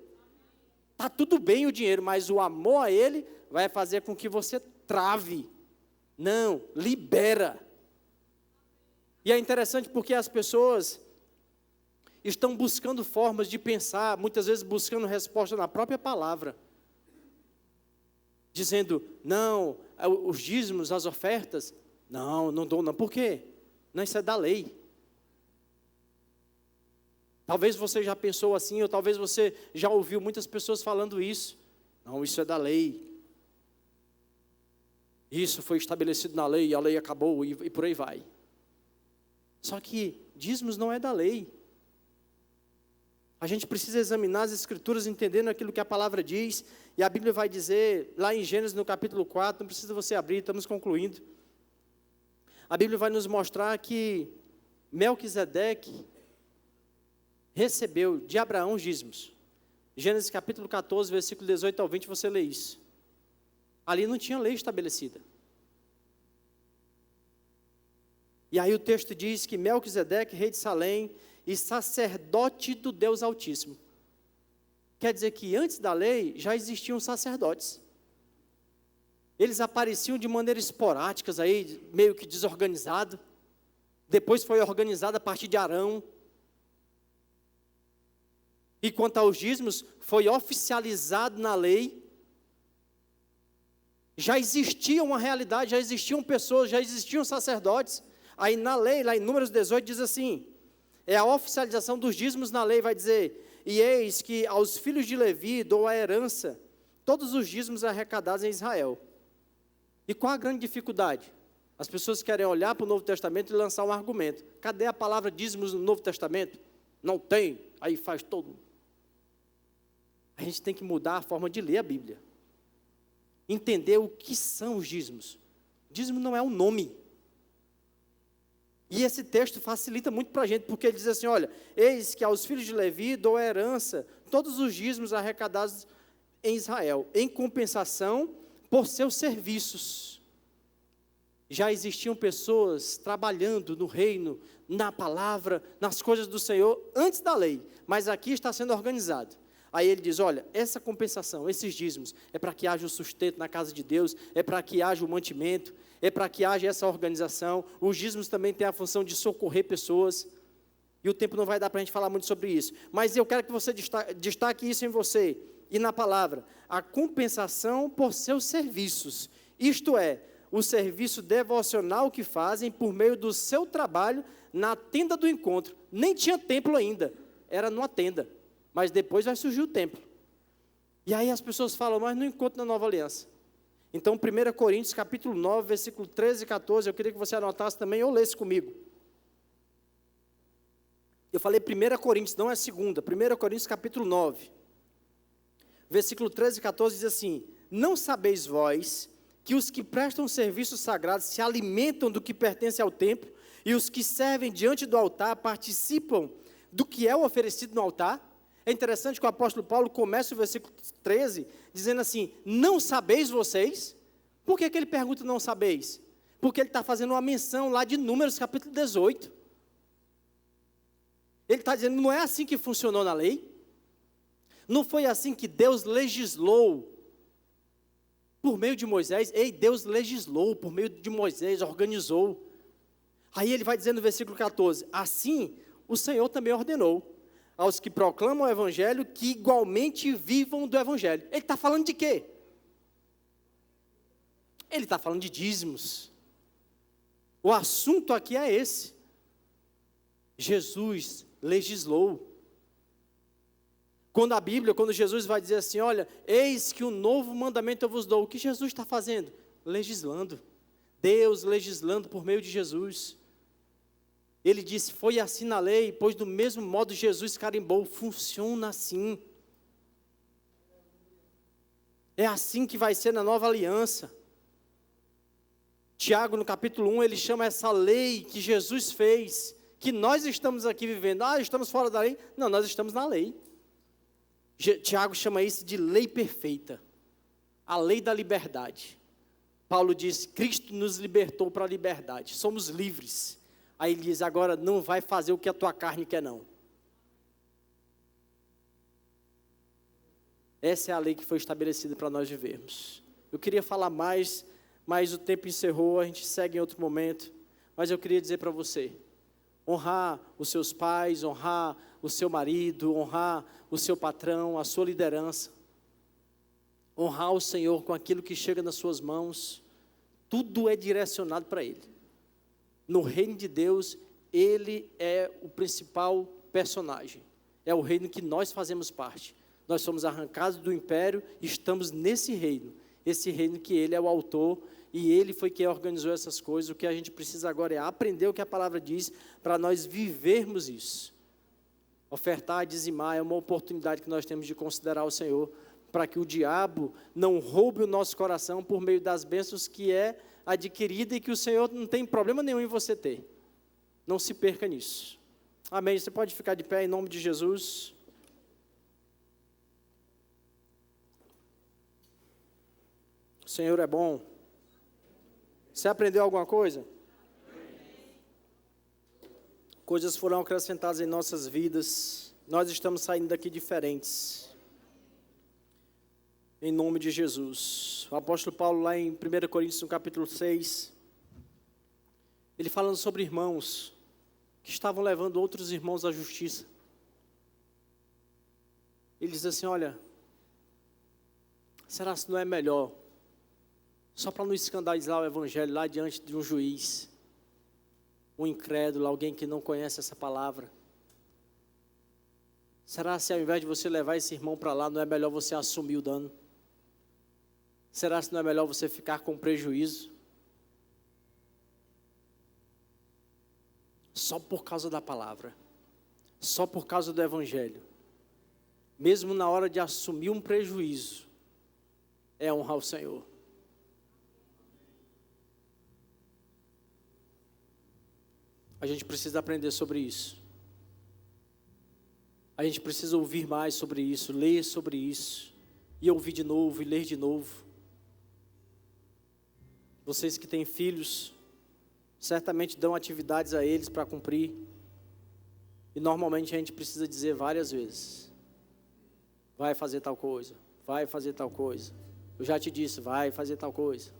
Está tudo bem o dinheiro, mas o amor a ele vai fazer com que você trave. Não, libera. E é interessante porque as pessoas estão buscando formas de pensar, muitas vezes buscando resposta na própria palavra. Dizendo, não, os dízimos, as ofertas, não dou não. Por quê? Não, isso é da lei. Talvez você já pensou assim, ou talvez você já ouviu muitas pessoas falando isso. Não, isso é da lei. Isso foi estabelecido na lei, a lei acabou e por aí vai. Só que dízimos não é da lei. A gente precisa examinar as Escrituras entendendo aquilo que a palavra diz. E a Bíblia vai dizer, lá em Gênesis no capítulo 4, não precisa você abrir, estamos concluindo. A Bíblia vai nos mostrar que Melquisedeque recebeu de Abraão os dízimos. Gênesis capítulo 14, versículo 18 ao 20, você lê isso. Ali não tinha lei estabelecida. E aí o texto diz que Melquisedeque, rei de Salém, e sacerdote do Deus Altíssimo. Quer dizer que antes da lei já existiam sacerdotes. Eles apareciam de maneira esporádica, aí, meio que desorganizado. Depois foi organizado a partir de Arão. E quanto aos dízimos, foi oficializado na lei. Já existia uma realidade, já existiam pessoas, já existiam sacerdotes. Aí na lei, lá em Números 18, diz assim, é a oficialização dos dízimos na lei, vai dizer, e eis que aos filhos de Levi dou a herança, todos os dízimos arrecadados em Israel. E qual a grande dificuldade? As pessoas querem olhar para o Novo Testamento e lançar um argumento. Cadê a palavra dízimos no Novo Testamento? Não tem, aí faz todo. a gente tem que mudar a forma de ler a Bíblia. Entender o que são os dízimos. Dízimo não é um nome. E esse texto facilita muito para a gente, porque ele diz assim, olha, eis que aos filhos de Levi dou a herança, todos os dízimos arrecadados em Israel, em compensação por seus serviços. Já existiam pessoas trabalhando no reino, na palavra, nas coisas do Senhor, antes da lei, mas aqui está sendo organizado. Aí ele diz, olha, essa compensação, esses dízimos, é para que haja o sustento na casa de Deus, é para que haja o mantimento, é para que haja essa organização. Os dízimos também têm a função de socorrer pessoas, e o tempo não vai dar para a gente falar muito sobre isso, mas eu quero que você destaque isso em você, e na palavra, a compensação por seus serviços, isto é, o serviço devocional que fazem por meio do seu trabalho na tenda do encontro. Nem tinha templo ainda, era numa tenda, mas depois vai surgir o templo. E aí as pessoas falam, mas não encontro na Nova Aliança. Então, 1 Coríntios, capítulo 9, versículo 13 e 14, eu queria que você anotasse também ou lesse comigo. Eu falei 1 Coríntios, não é segunda, 1 Coríntios, capítulo 9, versículo 13 e 14, diz assim, não sabeis vós que os que prestam serviços sagrados se alimentam do que pertence ao templo, e os que servem diante do altar participam do que é oferecido no altar? É interessante que o apóstolo Paulo começa o versículo 13, dizendo assim, não sabeis vocês? Por que ele pergunta não sabeis? Porque ele está fazendo uma menção lá de Números, capítulo 18. Ele está dizendo, não é assim que funcionou na lei? Não foi assim que Deus legislou por meio de Moisés? Ei, Deus legislou por meio de Moisés, organizou. Aí ele vai dizer no versículo 14, assim o Senhor também ordenou aos que proclamam o Evangelho que igualmente vivam do Evangelho. Ele está falando de quê? Ele está falando de dízimos. O assunto aqui é esse. Jesus legislou. Quando Jesus vai dizer assim, olha, eis que um novo mandamento eu vos dou, o que Jesus está fazendo? Legislando. Deus legislando por meio de Jesus. Ele disse, foi assim na lei, pois do mesmo modo Jesus carimbou, funciona assim. É assim que vai ser na nova aliança. Tiago, no capítulo 1, ele chama essa lei que Jesus fez, que nós estamos aqui vivendo. Estamos fora da lei? Não, nós estamos na lei. Tiago chama isso de lei perfeita, a lei da liberdade. Paulo diz, Cristo nos libertou para a liberdade, somos livres. Aí ele diz, agora não vai fazer o que a tua carne quer não. Essa é a lei que foi estabelecida para nós vivermos. Eu queria falar mais, mas o tempo encerrou, a gente segue em outro momento. Mas eu queria dizer para você, honrar os seus pais, honrar o seu marido, honrar o seu patrão, a sua liderança. Honrar o Senhor com aquilo que chega nas suas mãos. Tudo é direcionado para Ele. No reino de Deus, Ele é o principal personagem. É o reino que nós fazemos parte. Nós somos arrancados do império e estamos nesse reino. Esse reino que Ele é o autor e Ele foi quem organizou essas coisas. O que a gente precisa agora é aprender o que a palavra diz para nós vivermos isso. Ofertar, dizimar é uma oportunidade que nós temos de considerar o Senhor para que o diabo não roube o nosso coração por meio das bênçãos que é adquirida e que o Senhor não tem problema nenhum em você ter. Não se perca nisso. Amém. Você pode ficar de pé em nome de Jesus. O Senhor é bom. Você aprendeu alguma coisa? Coisas foram acrescentadas em nossas vidas. Nós estamos saindo daqui diferentes. Em nome de Jesus. O apóstolo Paulo, lá em 1 Coríntios, no capítulo 6, ele falando sobre irmãos que estavam levando outros irmãos à justiça. Ele diz assim, olha, será que não é melhor, só para não escandalizar o evangelho lá diante de um juiz, um incrédulo, alguém que não conhece essa palavra, será se ao invés de você levar esse irmão para lá, não é melhor você assumir o dano? Será se não é melhor você ficar com prejuízo? Só por causa da palavra, só por causa do evangelho. mesmo na hora de assumir um prejuízo, é honrar o Senhor. A gente precisa aprender sobre isso. A gente precisa ouvir mais sobre isso, ler sobre isso, e ouvir de novo, e ler de novo. Vocês que têm filhos, certamente dão atividades a eles para cumprir. E normalmente a gente precisa dizer várias vezes: vai fazer tal coisa, vai fazer tal coisa. Eu já te disse, vai fazer tal coisa.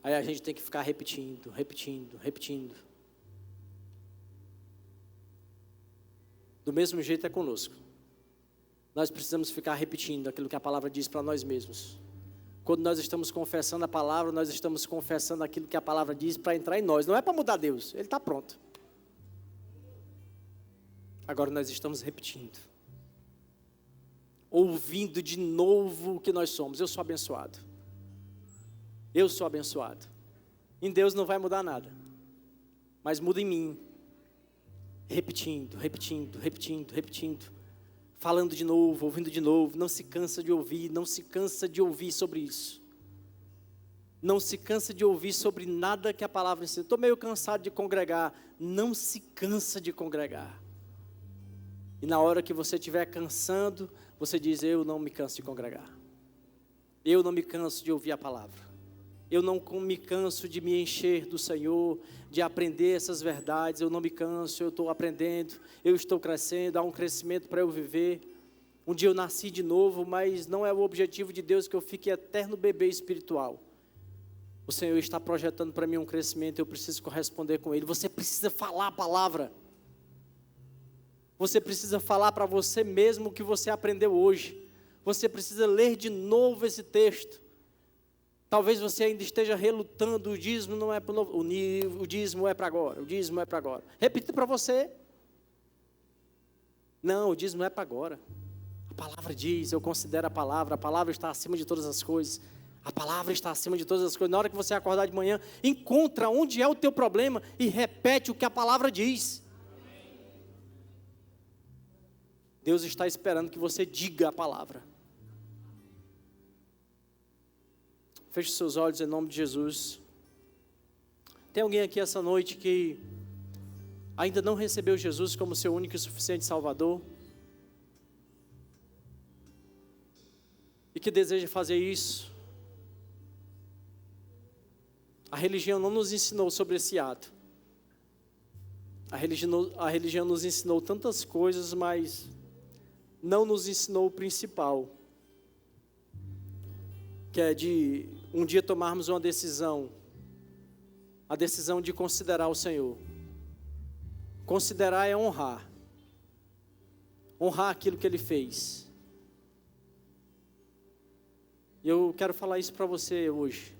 Aí a gente tem que ficar repetindo, repetindo, repetindo. Do mesmo jeito é conosco. Nós precisamos ficar repetindo aquilo que a palavra diz para nós mesmos. Quando nós estamos confessando a palavra, nós estamos confessando aquilo que a palavra diz para entrar em nós. Não é para mudar Deus, Ele está pronto. Agora nós estamos repetindo. Ouvindo de novo o que nós somos. Eu sou abençoado. Eu sou abençoado. Em Deus não vai mudar nada. Mas muda em mim. Repetindo, repetindo, repetindo, repetindo. Falando de novo, ouvindo de novo. Não se cansa de ouvir, não se cansa de ouvir sobre isso. Não se cansa de ouvir sobre nada que a palavra ensina. Estou meio cansado de congregar. Não se cansa de congregar. E na hora que você estiver cansando, você diz: eu não me canso de congregar. Eu não me canso de ouvir a palavra. Eu não me canso de me encher do Senhor, de aprender essas verdades. Eu não me canso, eu estou aprendendo, eu estou crescendo, há um crescimento para eu viver. Um dia eu nasci de novo, mas não é o objetivo de Deus que eu fique eterno bebê espiritual. O Senhor está projetando para mim um crescimento, eu preciso corresponder com Ele. Você precisa falar a palavra. Você precisa falar para você mesmo o que você aprendeu hoje. Você precisa ler de novo esse texto. Talvez você ainda esteja relutando, o dízimo não é para o dízimo é para agora, o dízimo é para agora. Repita para você. Não, o dízimo é para agora. A palavra diz, eu considero a palavra está acima de todas as coisas. A palavra está acima de todas as coisas. Na hora que você acordar de manhã, encontra onde é o teu problema e repete o que a palavra diz. Deus está esperando que você diga a palavra. Feche seus olhos em nome de Jesus. Tem alguém aqui essa noite que ainda não recebeu Jesus como seu único e suficiente Salvador? E que deseja fazer isso? A religião não nos ensinou sobre esse ato. A religião nos ensinou tantas coisas, mas não nos ensinou o principal, que é de um dia tomarmos uma decisão, a decisão de considerar o Senhor. Considerar é honrar. Honrar aquilo que Ele fez. E eu quero falar isso para você hoje.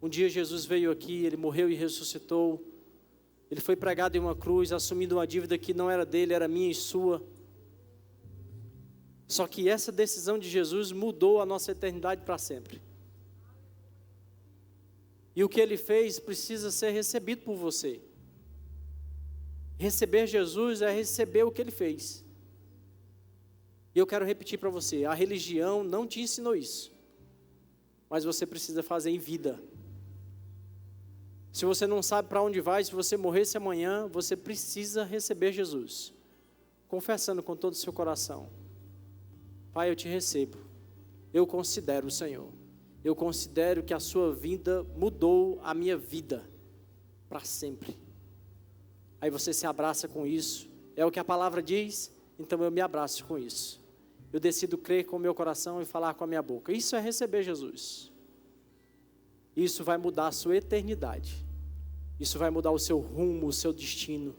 Um dia Jesus veio aqui, Ele morreu e ressuscitou. Ele foi pregado em uma cruz, assumindo uma dívida que não era dele, era minha e sua. Só que essa decisão de Jesus mudou a nossa eternidade para sempre. E o que Ele fez precisa ser recebido por você. Receber Jesus é receber o que Ele fez. E eu quero repetir para você, a religião não te ensinou isso. Mas você precisa fazer em vida. Se você não sabe para onde vai, se você morresse amanhã, você precisa receber Jesus. Confessando com todo o seu coração. Pai, eu te recebo. Eu considero o Senhor. Eu considero que a sua vinda mudou a minha vida para sempre. Aí você se abraça com isso. É o que a palavra diz, então eu me abraço com isso. Eu decido crer com o meu coração e falar com a minha boca. Isso é receber Jesus. Isso vai mudar a sua eternidade. Isso vai mudar o seu rumo, o seu destino.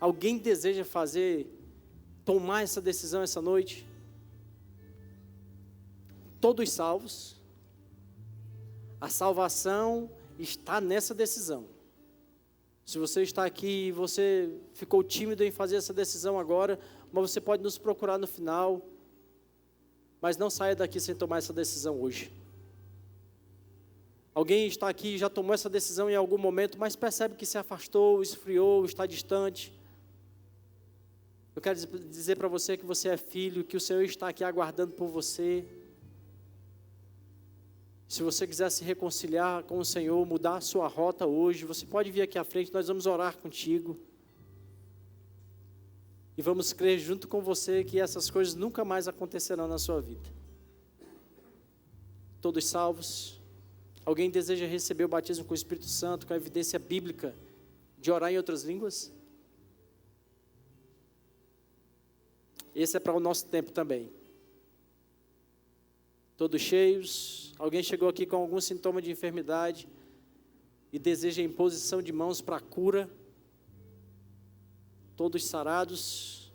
Alguém deseja tomar essa decisão essa noite? Todos salvos. A salvação está nessa decisão. Se você está aqui e você ficou tímido em fazer essa decisão agora, mas você pode nos procurar no final. Mas não saia daqui sem tomar essa decisão hoje. Alguém está aqui e já tomou essa decisão em algum momento, mas percebe que se afastou, esfriou, está distante. Eu quero dizer para você que você é filho, que o Senhor está aqui aguardando por você. Se você quiser se reconciliar com o Senhor, mudar a sua rota hoje, você pode vir aqui à frente, nós vamos orar contigo. E vamos crer junto com você que essas coisas nunca mais acontecerão na sua vida. Todos salvos? Alguém deseja receber o batismo com o Espírito Santo, com a evidência bíblica de orar em outras línguas? Esse é para o nosso tempo também. Todos cheios? Alguém chegou aqui com algum sintoma de enfermidade e deseja imposição de mãos para a cura? Todos sarados?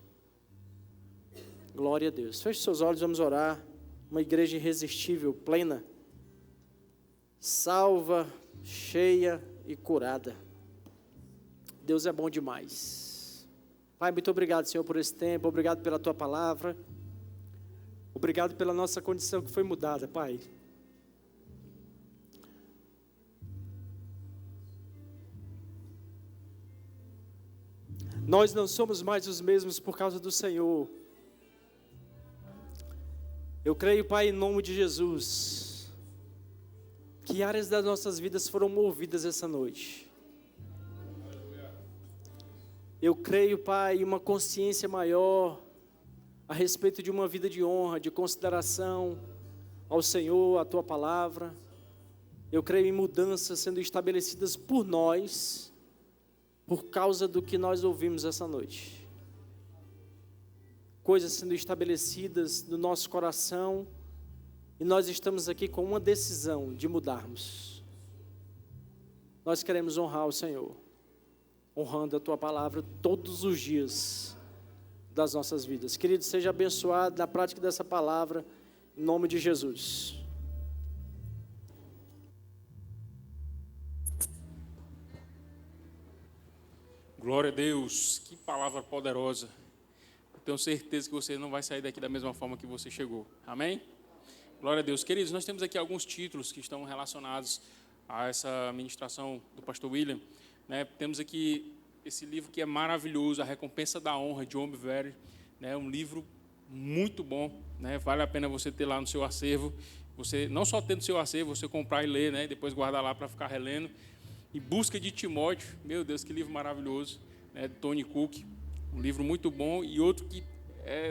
Glória a Deus. Feche seus olhos, vamos orar. Uma igreja irresistível, plena, salva, cheia e curada. Deus é bom demais. Pai, muito obrigado, Senhor, por esse tempo. Obrigado pela Tua palavra. Obrigado pela nossa condição que foi mudada, Pai. Nós não somos mais os mesmos por causa do Senhor. Eu creio, Pai, em nome de Jesus, que áreas das nossas vidas foram movidas essa noite. Eu creio, Pai, em uma consciência maior a respeito de uma vida de honra, de consideração ao Senhor, à Tua palavra. Eu creio em mudanças sendo estabelecidas por nós, por causa do que nós ouvimos essa noite. Coisas sendo estabelecidas no nosso coração, e nós estamos aqui com uma decisão de mudarmos. Nós queremos honrar o Senhor, honrando a Tua palavra todos os dias das nossas vidas. Querido, seja abençoado na prática dessa palavra, em nome de Jesus. Glória a Deus, que palavra poderosa. Tenho certeza que você não vai sair daqui da mesma forma que você chegou. Amém? Glória a Deus. Queridos, nós temos aqui alguns títulos que estão relacionados a essa ministração do pastor William. Temos aqui esse livro que é maravilhoso, A Recompensa da Honra, de John Bevere. Um livro muito bom. Vale a pena você ter lá no seu acervo. Você não só ter no seu acervo, você comprar e ler, e depois guardar lá para ficar relendo. Em Busca de Timóteo. Meu Deus, que livro maravilhoso. De Tony Cook. Um livro muito bom, e outro que,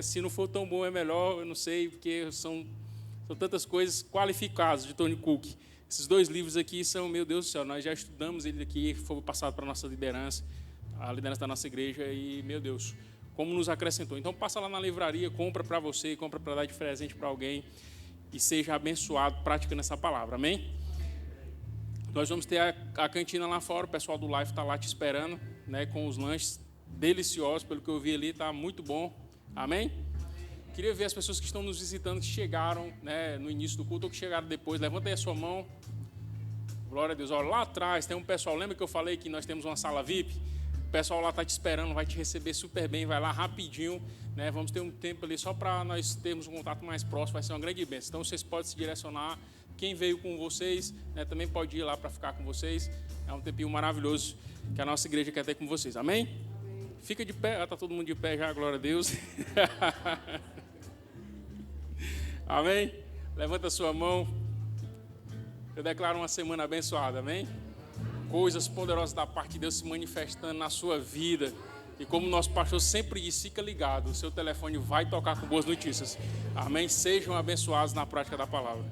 se não for tão bom, é melhor, eu não sei, porque são tantas coisas qualificadas, de Tony Cook. Esses dois livros aqui são, meu Deus do céu, nós já estudamos ele aqui, foi passado para a nossa liderança, a liderança da nossa igreja, e, meu Deus, como nos acrescentou. Então, passa lá na livraria, compra para você, compra para dar de presente para alguém, e seja abençoado praticando essa palavra, amém? Nós vamos ter a cantina lá fora, o pessoal do Life está lá te esperando, com os lanches deliciosos, pelo que eu vi ali, está muito bom, amém? Queria ver as pessoas que estão nos visitando, que chegaram no início do culto ou que chegaram depois. Levanta aí a sua mão, glória a Deus. Olha, lá atrás tem um pessoal, lembra que eu falei que nós temos uma sala VIP? O pessoal lá está te esperando, vai te receber super bem, vai lá rapidinho, vamos ter um tempo ali só para nós termos um contato mais próximo, vai ser uma grande bênção. Então vocês podem se direcionar, quem veio com vocês, também pode ir lá para ficar com vocês, é um tempinho maravilhoso que a nossa igreja quer ter com vocês, amém? Fica de pé, está todo mundo de pé já, glória a Deus. Amém? Levanta a sua mão. Eu declaro uma semana abençoada, amém? Coisas poderosas da parte de Deus se manifestando na sua vida. E como o nosso pastor sempre diz, fica ligado, o seu telefone vai tocar com boas notícias. Amém? Sejam abençoados na prática da palavra.